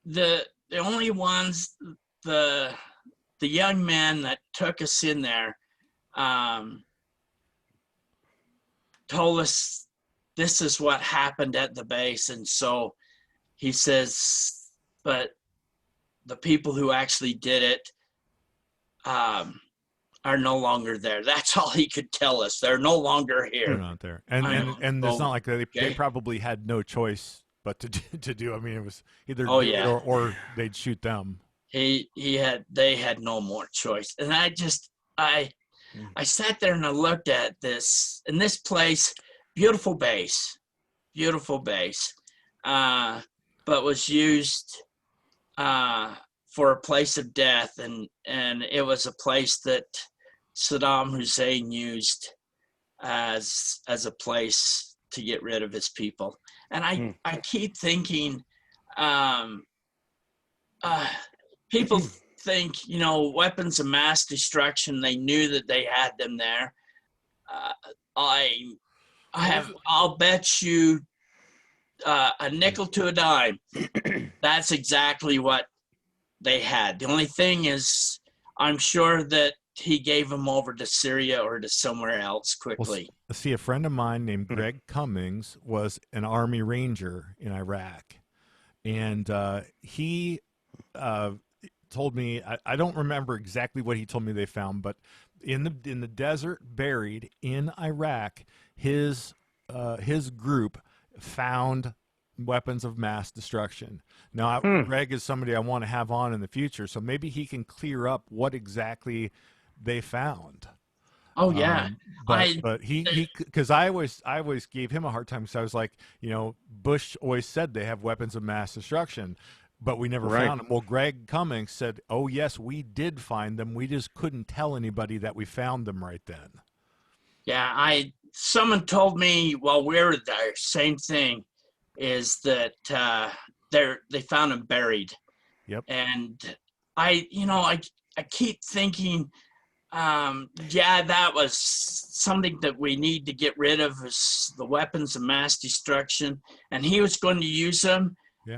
The only ones, the young man that took us in there told us this is what happened at the base. And so he says, but the people who actually did it are no longer there. That's all he could tell us. They're no longer here. They're not there. And it's not like they probably had no choice but to do. I mean, it was either or they'd shoot them. They had no more choice. And I sat there and I looked at this, and this place, beautiful base, but was used for a place of death, and it was a place that Saddam Hussein used as a place to get rid of his people. And I keep thinking, people think, weapons of mass destruction, they knew that they had them there. I'll bet you a nickel to a dime that's exactly what they had. The only thing is, I'm sure that he gave them over to Syria or to somewhere else quickly. Well, see, a friend of mine named Greg Cummings was an Army Ranger in Iraq, and he told me, I don't remember exactly what he told me they found, but in the desert, buried in Iraq, his group found weapons of mass destruction. Now, Greg is somebody I want to have on in the future, so maybe he can clear up what exactly they found. Oh yeah, but he because I always gave him a hard time, because I was like, Bush always said they have weapons of mass destruction, but we never found them. Well, Greg Cummings said, oh yes, we did find them. We just couldn't tell anybody that we found them right then. Yeah, someone told me while we were there, same thing, is that they found them buried. Yep. And I keep thinking, that was something that we need to get rid of, is the weapons of mass destruction. And he was going to use them,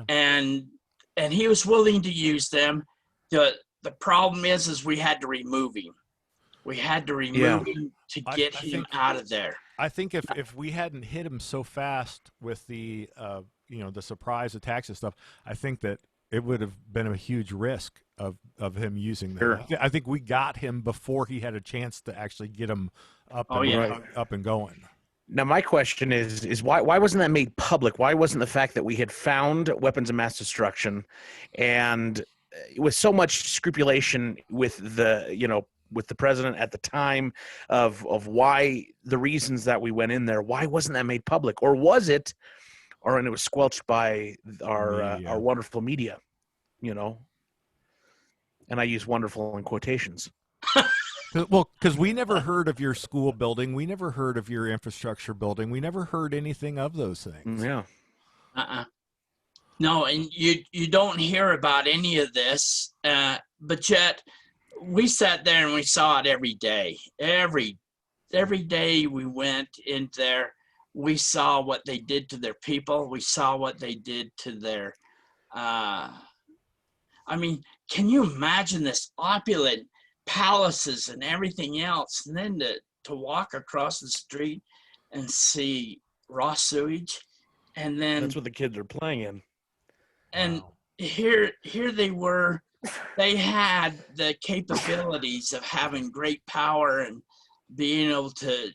and he was willing to use them. The problem is we had to remove him. We had to remove him to get him out of there. I think if we hadn't hit him so fast with the the surprise attacks and stuff, I think that it would have been a huge risk of him using them. Sure. I think we got him before he had a chance to actually get him up and going. Now, my question is why wasn't that made public? Why wasn't the fact that we had found weapons of mass destruction, and with so much scrupulation with the president at the time of why the reasons that we went in there, why wasn't that made public? Or was it, and it was squelched by our wonderful media, and I use wonderful in quotations. Well, because we never heard of your school building. We never heard of your infrastructure building. We never heard anything of those things. Yeah. No, and you don't hear about any of this, but yet we sat there and we saw it every day. Every day we went in there, we saw what they did to their people. We saw what they did to their, can you imagine this opulent palaces and everything else, and then to walk across the street and see raw sewage, and then that's what the kids are playing in. And here they were. They had the capabilities of having great power and being able to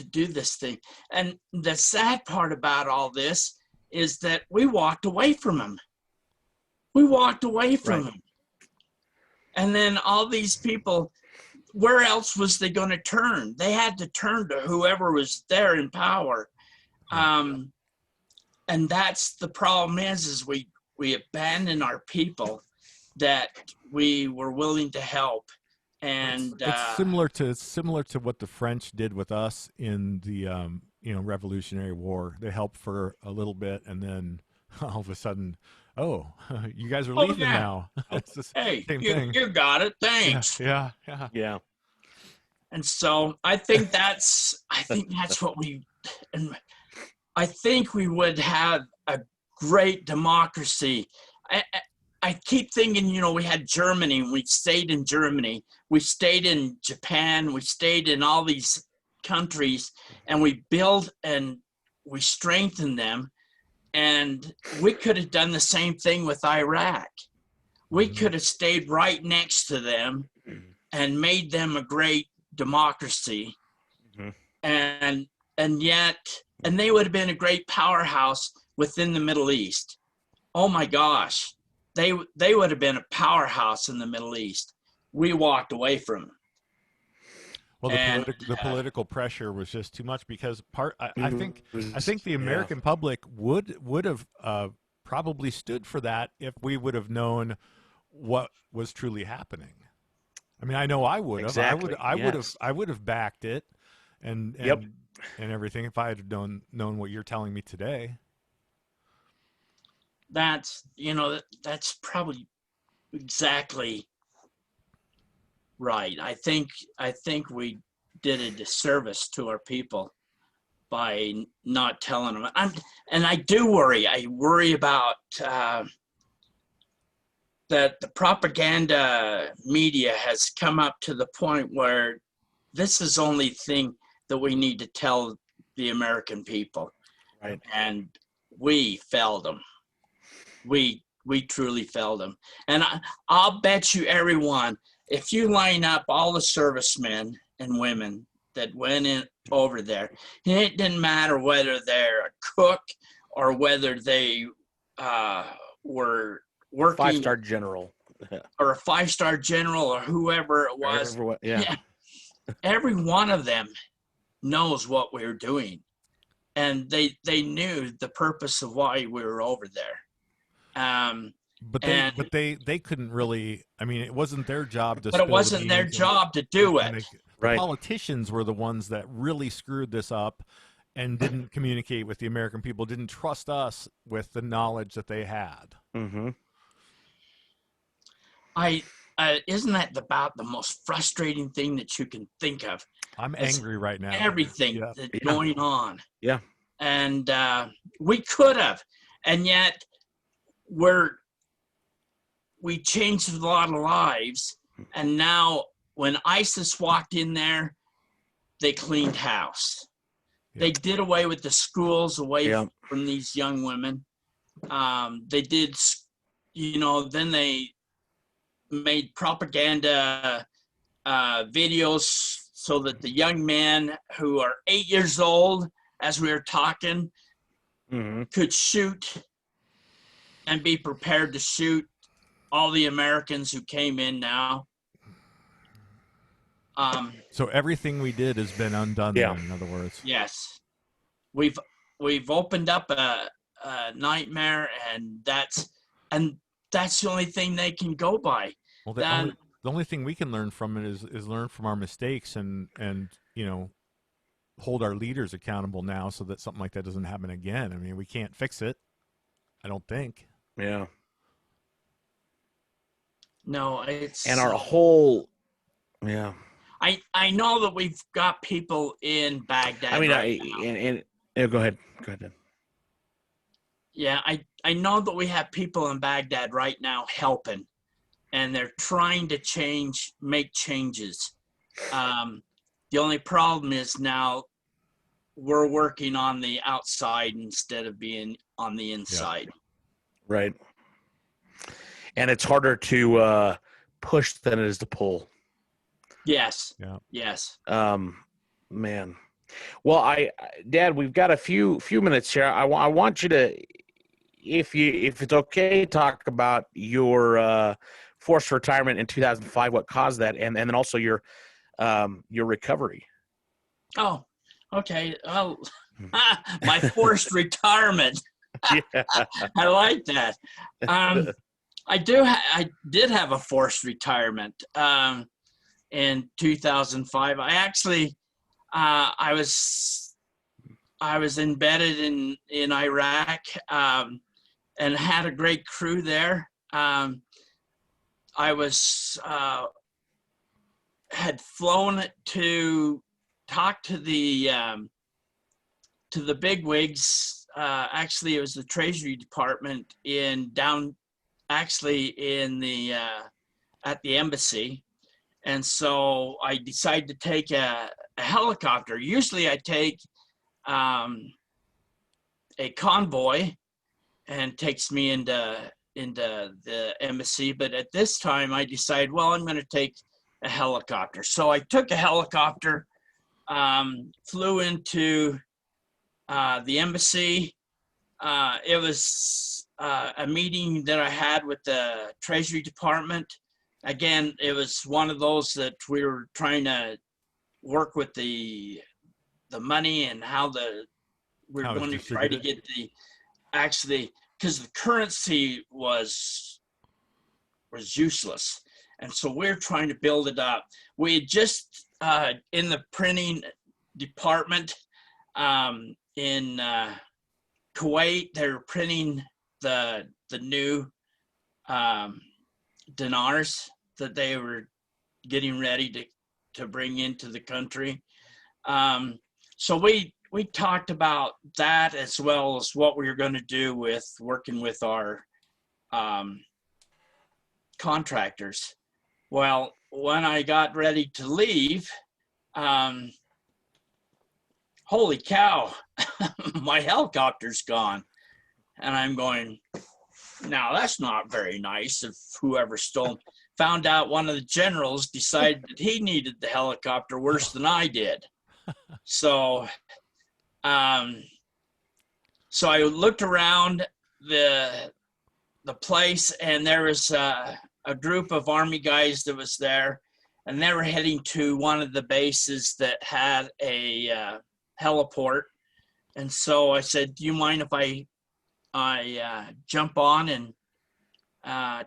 do this thing. And the sad part about all this is that we walked away from them. And then all these people, where else was they going to turn? They had to turn to whoever was there in power. And that's the problem is we abandon our people that we were willing to help. And It's similar to what the French did with us in the Revolutionary War. They helped for a little bit, and then all of a sudden, oh, you guys are oh leaving yeah, now. It's the hey, same you thing. you got it, Yeah, thanks. yeah, yeah. Yeah. And so I think that's what we, and I think we would have a great democracy. I keep thinking, we had Germany, we stayed in Germany, we stayed in Japan, we stayed in all these countries, and we built and we strengthened them. And we could have done the same thing with Iraq. We could have stayed right next to them and made them a great democracy. Mm-hmm. And yet they would have been a great powerhouse within the Middle East. Oh my gosh, they would have been a powerhouse in the Middle East. We walked away from them. Well, the political pressure was just too much, because I think the American public would have probably stood for that if we would have known what was truly happening. I mean, I know I would have. Exactly. I would have backed it, and everything if I had known what you're telling me today. That's probably exactly right. I think we did a disservice to our people by not telling them. And I do worry. I worry about that the propaganda media has come up to the point where this is the only thing that we need to tell the American people. Right. And we failed them. We truly failed them. And I'll bet you everyone, if you line up all the servicemen and women that went in over there, and it didn't matter whether they're a cook or whether they were working 5-star general or a 5-star general or whoever it was. Every one of them knows what we were doing, and they knew the purpose of why we were over there. But they couldn't really. I mean, it wasn't their job to. But it wasn't their job to do it. The politicians were the ones that really screwed this up, and didn't communicate with the American people. Didn't trust us with the knowledge that they had. Mm-hmm. Isn't that about the most frustrating thing that you can think of? I'm angry right now. Everything that's going on. Yeah. And we could have, and yet we changed a lot of lives. And now when ISIS walked in there, they cleaned house. Yeah. They did away with the schools away from these young women. They did, then they made propaganda videos so that the young men who are 8 years old, as we were talking, could shoot and be prepared to shoot all the Americans who came in now. So everything we did has been undone. Yeah. Then, in other words. Yes, we've opened up a nightmare, and that's the only thing they can go by. Well, the only thing we can learn from it is learn from our mistakes and hold our leaders accountable now, so that something like that doesn't happen again. I mean, we can't fix it, I don't think. Yeah. No, it's and our whole. Yeah. I know that we've got people in Baghdad. I mean, go ahead. Go ahead. Yeah, I know that we have people in Baghdad right now helping, and they're trying to make changes. The only problem is now we're working on the outside instead of being on the inside. Yeah. Right. And it's harder to push than it is to pull. Yes. Yeah. Yes. Man. Well, Dad, we've got a few minutes here. I want you to, if it's okay, talk about your forced retirement in 2005, what caused that, and then also your recovery. Oh, okay. Oh, my forced retirement. Yeah. I like that. I did have a forced retirement. in 2005. I actually, I was embedded in Iraq, and had a great crew there. I was had flown to talk to the bigwigs. Actually, it was the Treasury Department at the embassy. And so I decided to take a helicopter. Usually I take a convoy and takes me into the embassy. But at this time I decided, well, I'm going to take a helicopter. So I took a helicopter, flew into the embassy. It was a meeting that I had with the Treasury Department. Again, it was one of those that we were trying to work with the money and how we're going to try to get because the currency was useless. And so we're trying to build it up. We had just, in the printing department in Kuwait, they were printing the new dinars that they were getting ready to bring into the country. So we talked about that, as well as what we were going to do with working with our contractors. Well, when I got ready to leave, holy cow, my helicopter's gone. And I'm going, now that's not very nice if whoever stole. Found out one of the generals decided that he needed the helicopter worse than I did. So so I looked around the place, and there was a group of Army guys that was there, and they were heading to one of the bases that had a heliport. And so I said, do you mind if I jump on and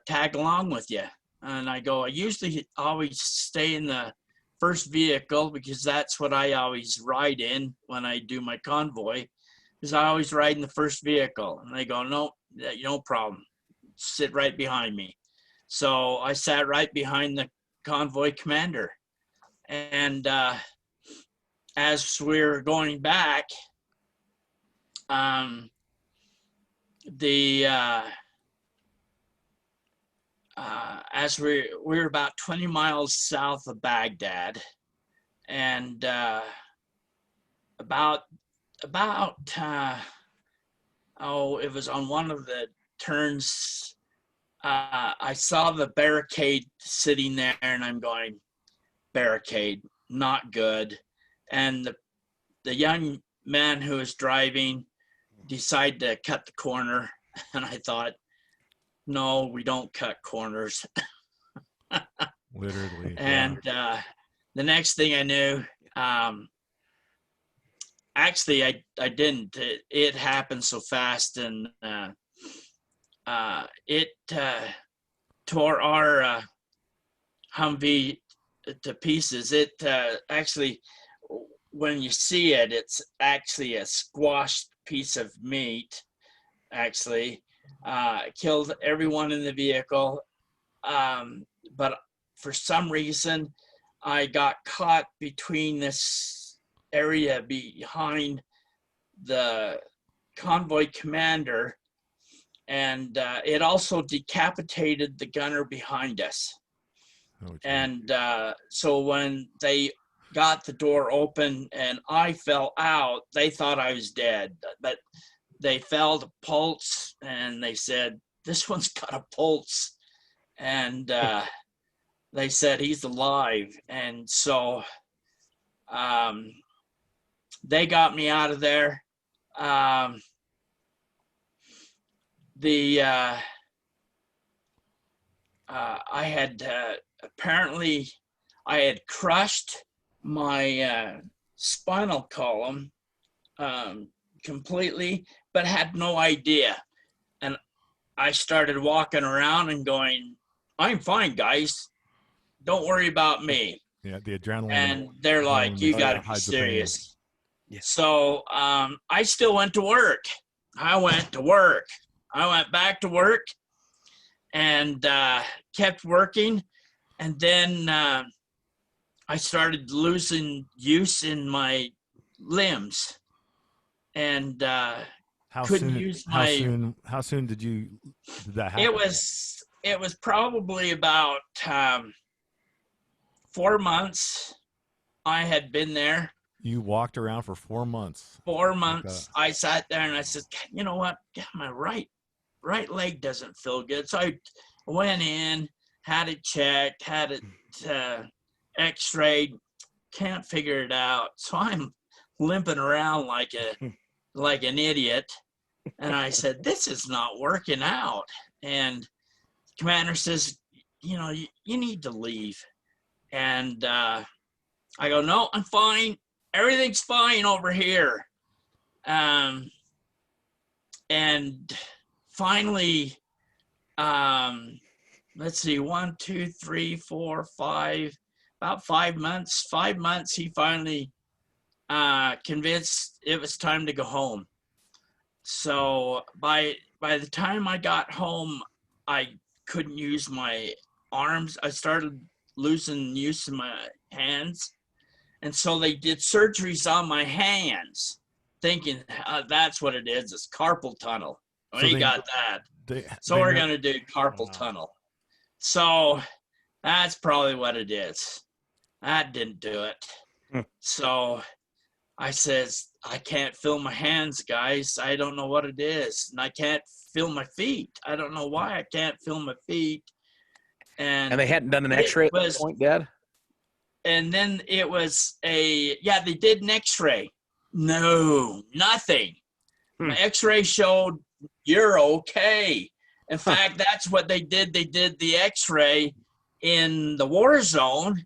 tag along with you? And I go, I usually always stay in the first vehicle because that's what I always ride in when I do my convoy, is I always ride in the first vehicle. And they go, no problem. Sit right behind me. So I sat right behind the convoy commander. And as we're going back, as we're about 20 miles south of Baghdad, and it was on one of the turns, I saw the barricade sitting there, and I'm going, barricade, not good. And the young man who was driving decided to cut the corner, and I thought, no, we don't cut corners. Literally. And the next thing I knew, actually I didn't. It happened so fast, and it tore our Humvee to pieces. It actually, when you see it, it's actually a squashed piece of meat. Actually, killed everyone in the vehicle, but for some reason, I got caught between this area behind the convoy commander, and it also decapitated the gunner behind us. Oh, and so when they got the door open and I fell out, they thought I was dead, but they felt a pulse, and they said, this one's got a pulse. And they said, he's alive. And so they got me out of there. I had apparently I had crushed my spinal column completely, but had no idea. And I started walking around and going, I'm fine, guys. Don't worry about me. Yeah, the adrenaline. And they're like, adrenaline you got to be hides the pain. serious. Yeah. So I still went to work. I went back to work and kept working. And then I started losing use in my limbs and How couldn't soon? use How my. soon? How soon did that happen? It was probably about 4 months. I had been there. You walked around for 4 months. 4 months. I sat there and I said, you know what? My right leg doesn't feel good. So I went in, had it checked, had it x-rayed, can't figure it out. So I'm limping around like an idiot. And I said, this is not working out. And commander says, you need to leave. And I go, no, I'm fine. Everything's fine over here. And finally, let's see, 1, 2, 3, 4, 5, about 5 months. 5 months, he finally convinced it was time to go home. So by the time I got home, I couldn't use my arms. I started losing use of my hands. And so they did surgeries on my hands, thinking that's what it is. It's carpal tunnel. So We they- got that. So they we're know- going to do carpal tunnel. So that's probably what it is. That didn't do it. So I says, I can't feel my hands, guys. I don't know what it is. And I can't feel my feet. I don't know why I can't feel my feet. And they hadn't done an x-ray at that point, Dad? And then it was they did an x-ray. No, nothing. My x-ray showed you're okay. In fact, that's what they did. They did the x-ray in the war zone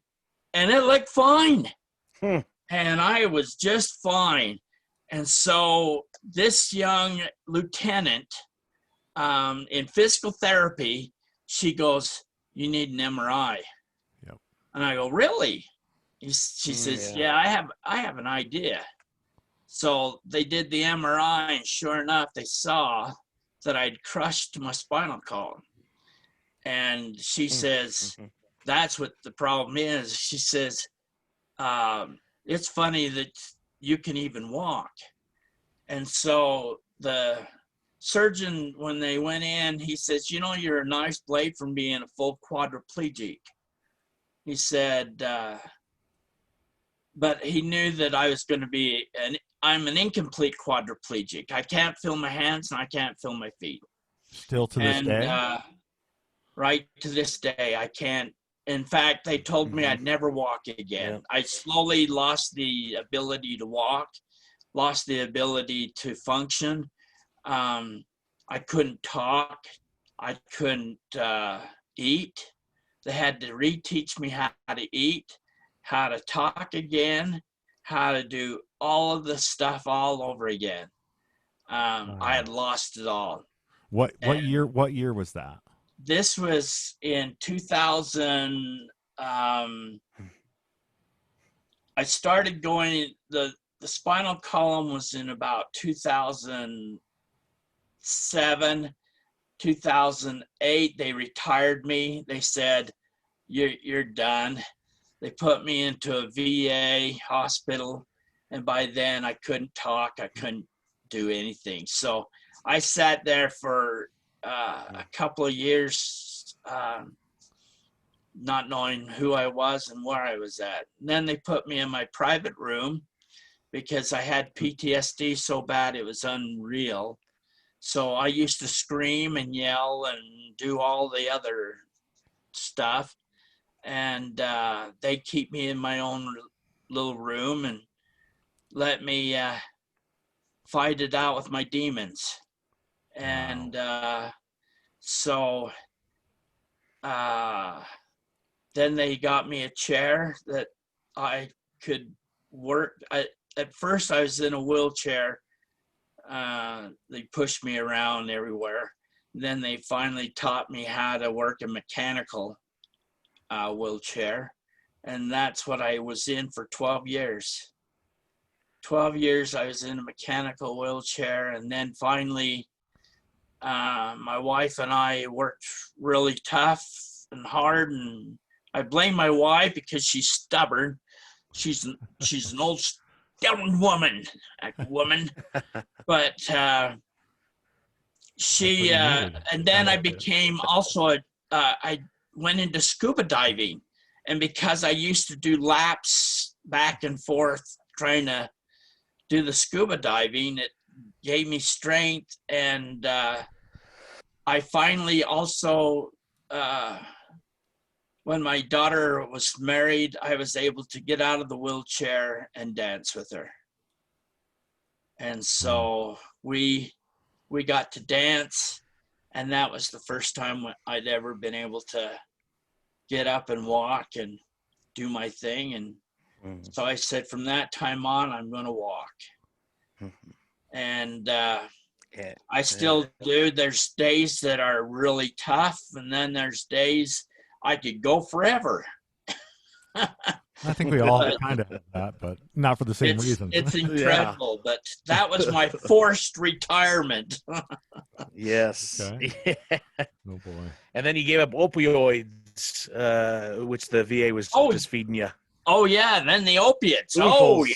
and it looked fine. And I was just fine. And so this young lieutenant in physical therapy, she goes, you need an MRI. Yep. And I go, really? She says, yeah, I have an idea. So they did the MRI, and sure enough, they saw that I'd crushed my spinal column. And she says, that's what the problem is. She says, it's funny that you can even walk. And so the surgeon, when they went in, he says, you're a nice blade from being a full quadriplegic. He said, but he knew that I was going to be I'm an incomplete quadriplegic. I can't feel my hands and I can't feel my feet. Still to this day? Right to this day, I can't. In fact, they told me I'd never walk again. Yeah. I slowly lost the ability to walk, lost the ability to function. I couldn't talk. I couldn't eat. They had to reteach me how to eat, how to talk again, how to do all of the stuff all over again. I had lost it all. What year was that? This was in 2000. I started going, the spinal column was in about 2007, 2008. They retired me. They said, you're done. They put me into a VA hospital. And by then I couldn't talk. I couldn't do anything. So I sat there for a couple of years, not knowing who I was and where I was at. And then they put me in my private room because I had PTSD so bad it was unreal. So I used to scream and yell and do all the other stuff. And they keep me in my own little room and let me fight it out with my demons. And so then they got me a chair that I could work. At first I was in a wheelchair. They pushed me around everywhere. Then they finally taught me how to work a mechanical wheelchair. And that's what I was in for 12 years. 12 years I was in a mechanical wheelchair. And then finally, my wife and I worked really tough and hard. And I blame my wife because she's stubborn. She's an old stubborn woman. But she, and then I became also, I went into scuba diving. And because I used to do laps back and forth trying to do the scuba diving, it gave me strength. And I finally also, when my daughter was married, I was able to get out of the wheelchair and dance with her. And so we got to dance, and that was the first time I'd ever been able to get up and walk and do my thing. And so I said, from that time on, I'm going to walk. And I still do. There's days that are really tough, and then there's days I could go forever. I think we all kind of have that, but not for the same reason. It's incredible, but that was my forced retirement. Yes. Okay. Oh boy. And then you gave up opioids, which the VA was just feeding you. Oh yeah, and then the opiates. Spoonfuls.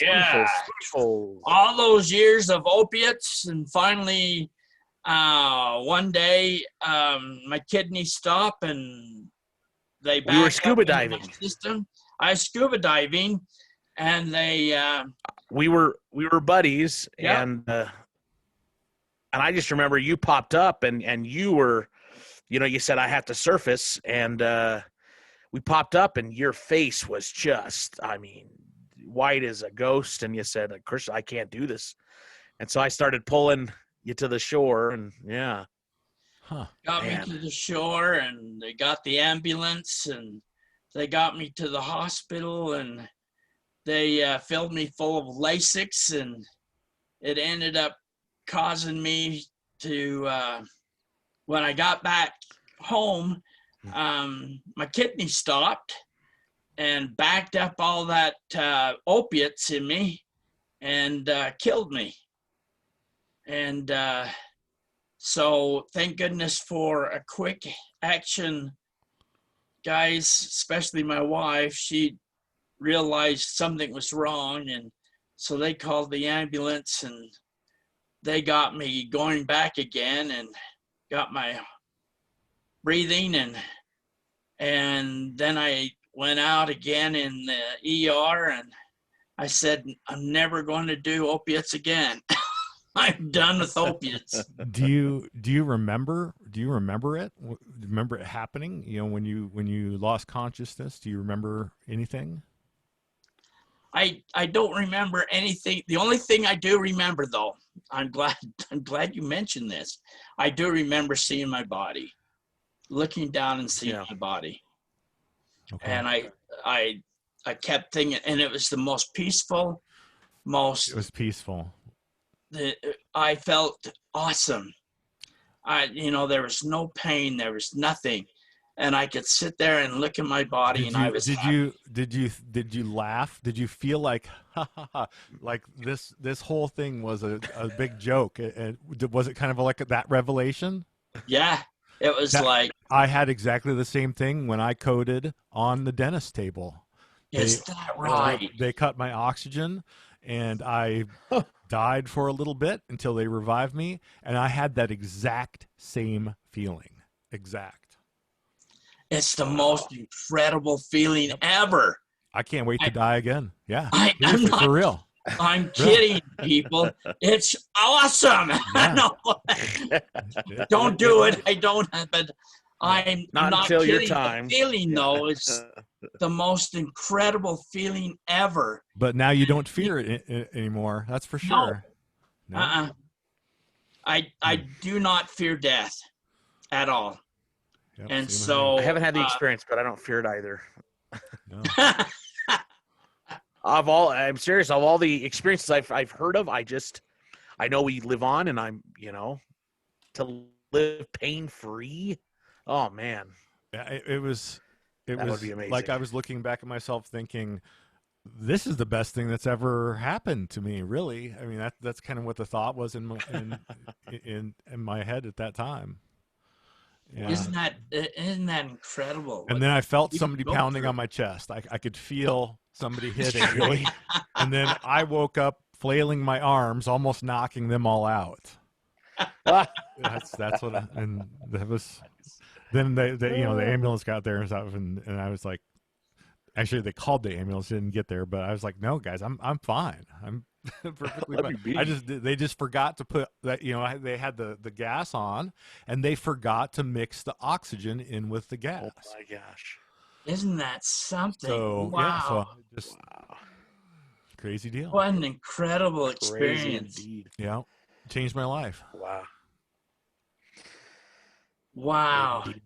All those years of opiates, and finally, one day, my kidneys stopped, and they backed we were scuba up into diving. my system. I was scuba diving, and they. We were buddies, Yep. and I just remember you popped up, and you were, you said I have to surface, and we popped up, and your face was just, white as a ghost, and you said, Christian, I can't do this, and so I started pulling you to the shore, and yeah. Got me to the shore, and they got the ambulance, and they got me to the hospital, and they filled me full of Lasix, and it ended up causing me to, when I got back home, my kidney stopped and backed up all that opiates in me and killed me. And so thank goodness for a quick action, guys, especially my wife. She realized something was wrong, and so they called the ambulance, and they got me going back again and got my breathing, and then I went out again in the ER, and I said, I'm never going to do opiates again. I'm done with opiates. Do you remember it? Remember it happening? When you lost consciousness, do you remember anything? I don't remember anything. The only thing I do remember, though, I'm glad you mentioned this. I do remember seeing my body, looking down and seeing my body. Okay. And I kept thinking, and it was the most peaceful, It was peaceful. I felt awesome. There was no pain, there was nothing, and I could sit there and look at my body, and I was. Did you laugh? Did you feel like like this whole thing was a big joke? And was it kind of like that revelation? Yeah, it was like I had exactly the same thing when I coded on the dentist table. Is that right? They cut my oxygen, and I died for a little bit until they revived me, and I had that exact same feeling. Exact. It's the most incredible feeling ever. I can't wait to die again. Yeah, I'm not, for real. I'm kidding, people. It's awesome. Yeah. Don't do it. I don't have it. I'm not until kidding. your time. The feeling, though, is the most incredible feeling ever. But now you don't fear it anymore. That's for sure. No. I do not fear death at all. Yep, and so I haven't had the experience, but I don't fear it either. No. I'm serious. Of all the experiences I've heard of, I know we live on, and I'm to live pain free. Oh man. Yeah, it was it That was would be amazing. like I was looking back at myself thinking, this is the best thing that's ever happened to me, really. I mean, that's kind of what the thought was in my head at that time. Yeah. Isn't that incredible? And then I felt you somebody go pounding through? on my chest. I could feel somebody hitting me. Really? And then I woke up flailing my arms, almost knocking them all out. That's what and that was. Then they you know, the ambulance got there and stuff, and I was like, actually they called the ambulance, didn't get there, but I was like, no guys, I'm fine, I'm perfectly fine. They just forgot to put that, you know, they had the gas on, and they forgot to mix the oxygen in with the gas. Oh my gosh! Isn't that something? So wow. yeah, so just crazy deal. What an incredible Crazy experience. indeed. Yeah, changed my life. Wow. Wow. Indeed.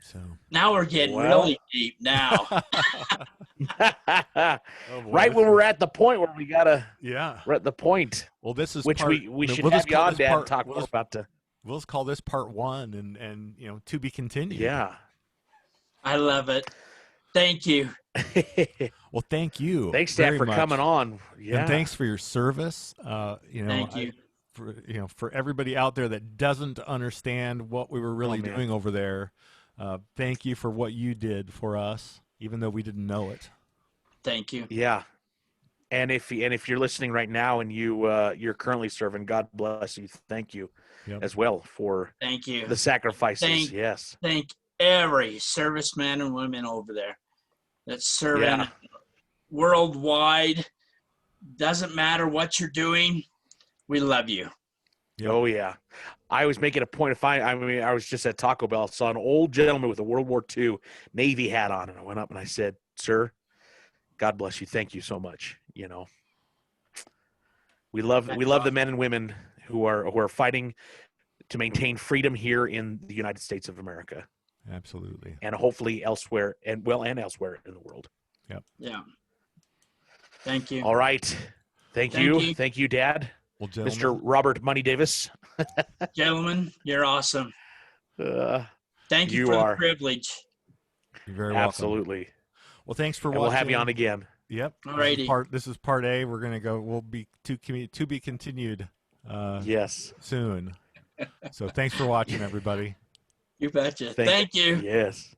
So Now we're getting really deep now. oh, right when we're at the point where we gotta. Yeah. We're at the point. Well, this is which part, we should we'll have just you call on, this Dad, part, and talk more about the. We'll just call this part 1, and you know, to be continued. Yeah. I love it. Thank you. Well, thank you. Thanks, Dad, very for much. coming on. Yeah. And thanks for your service. You know, Thank you. For everybody out there that doesn't understand what we were really doing over there, thank you for what you did for us, even though we didn't know it. Thank you. Yeah. And if you're listening right now and you're currently serving, God bless you. Thank you as well for thank you the sacrifices. Yes. Thank every serviceman and woman over there that's serving worldwide. Doesn't matter what you're doing. We love you. Yep. Oh yeah. I was making a point of I was just at Taco Bell, saw an old gentleman with a World War II Navy hat on, and I went up and I said, "Sir, God bless you. Thank you so much." You know, we love the men and women who are fighting to maintain freedom here in the United States of America. Absolutely. And hopefully elsewhere and elsewhere in the world. Yep. Yeah. Thank you. All right. Thank you. Thank you, Dad. Well, Mr. Robert Money Davis. Gentlemen, you're awesome. Thank you for the privilege. You're very welcome. Absolutely. Well, thanks for watching. watching. We'll have you on again. Yep. Alrighty. This is part A. We're gonna go. We'll be to be continued. Yes. Soon. So thanks for watching, everybody. You betcha. Thank you. Yes.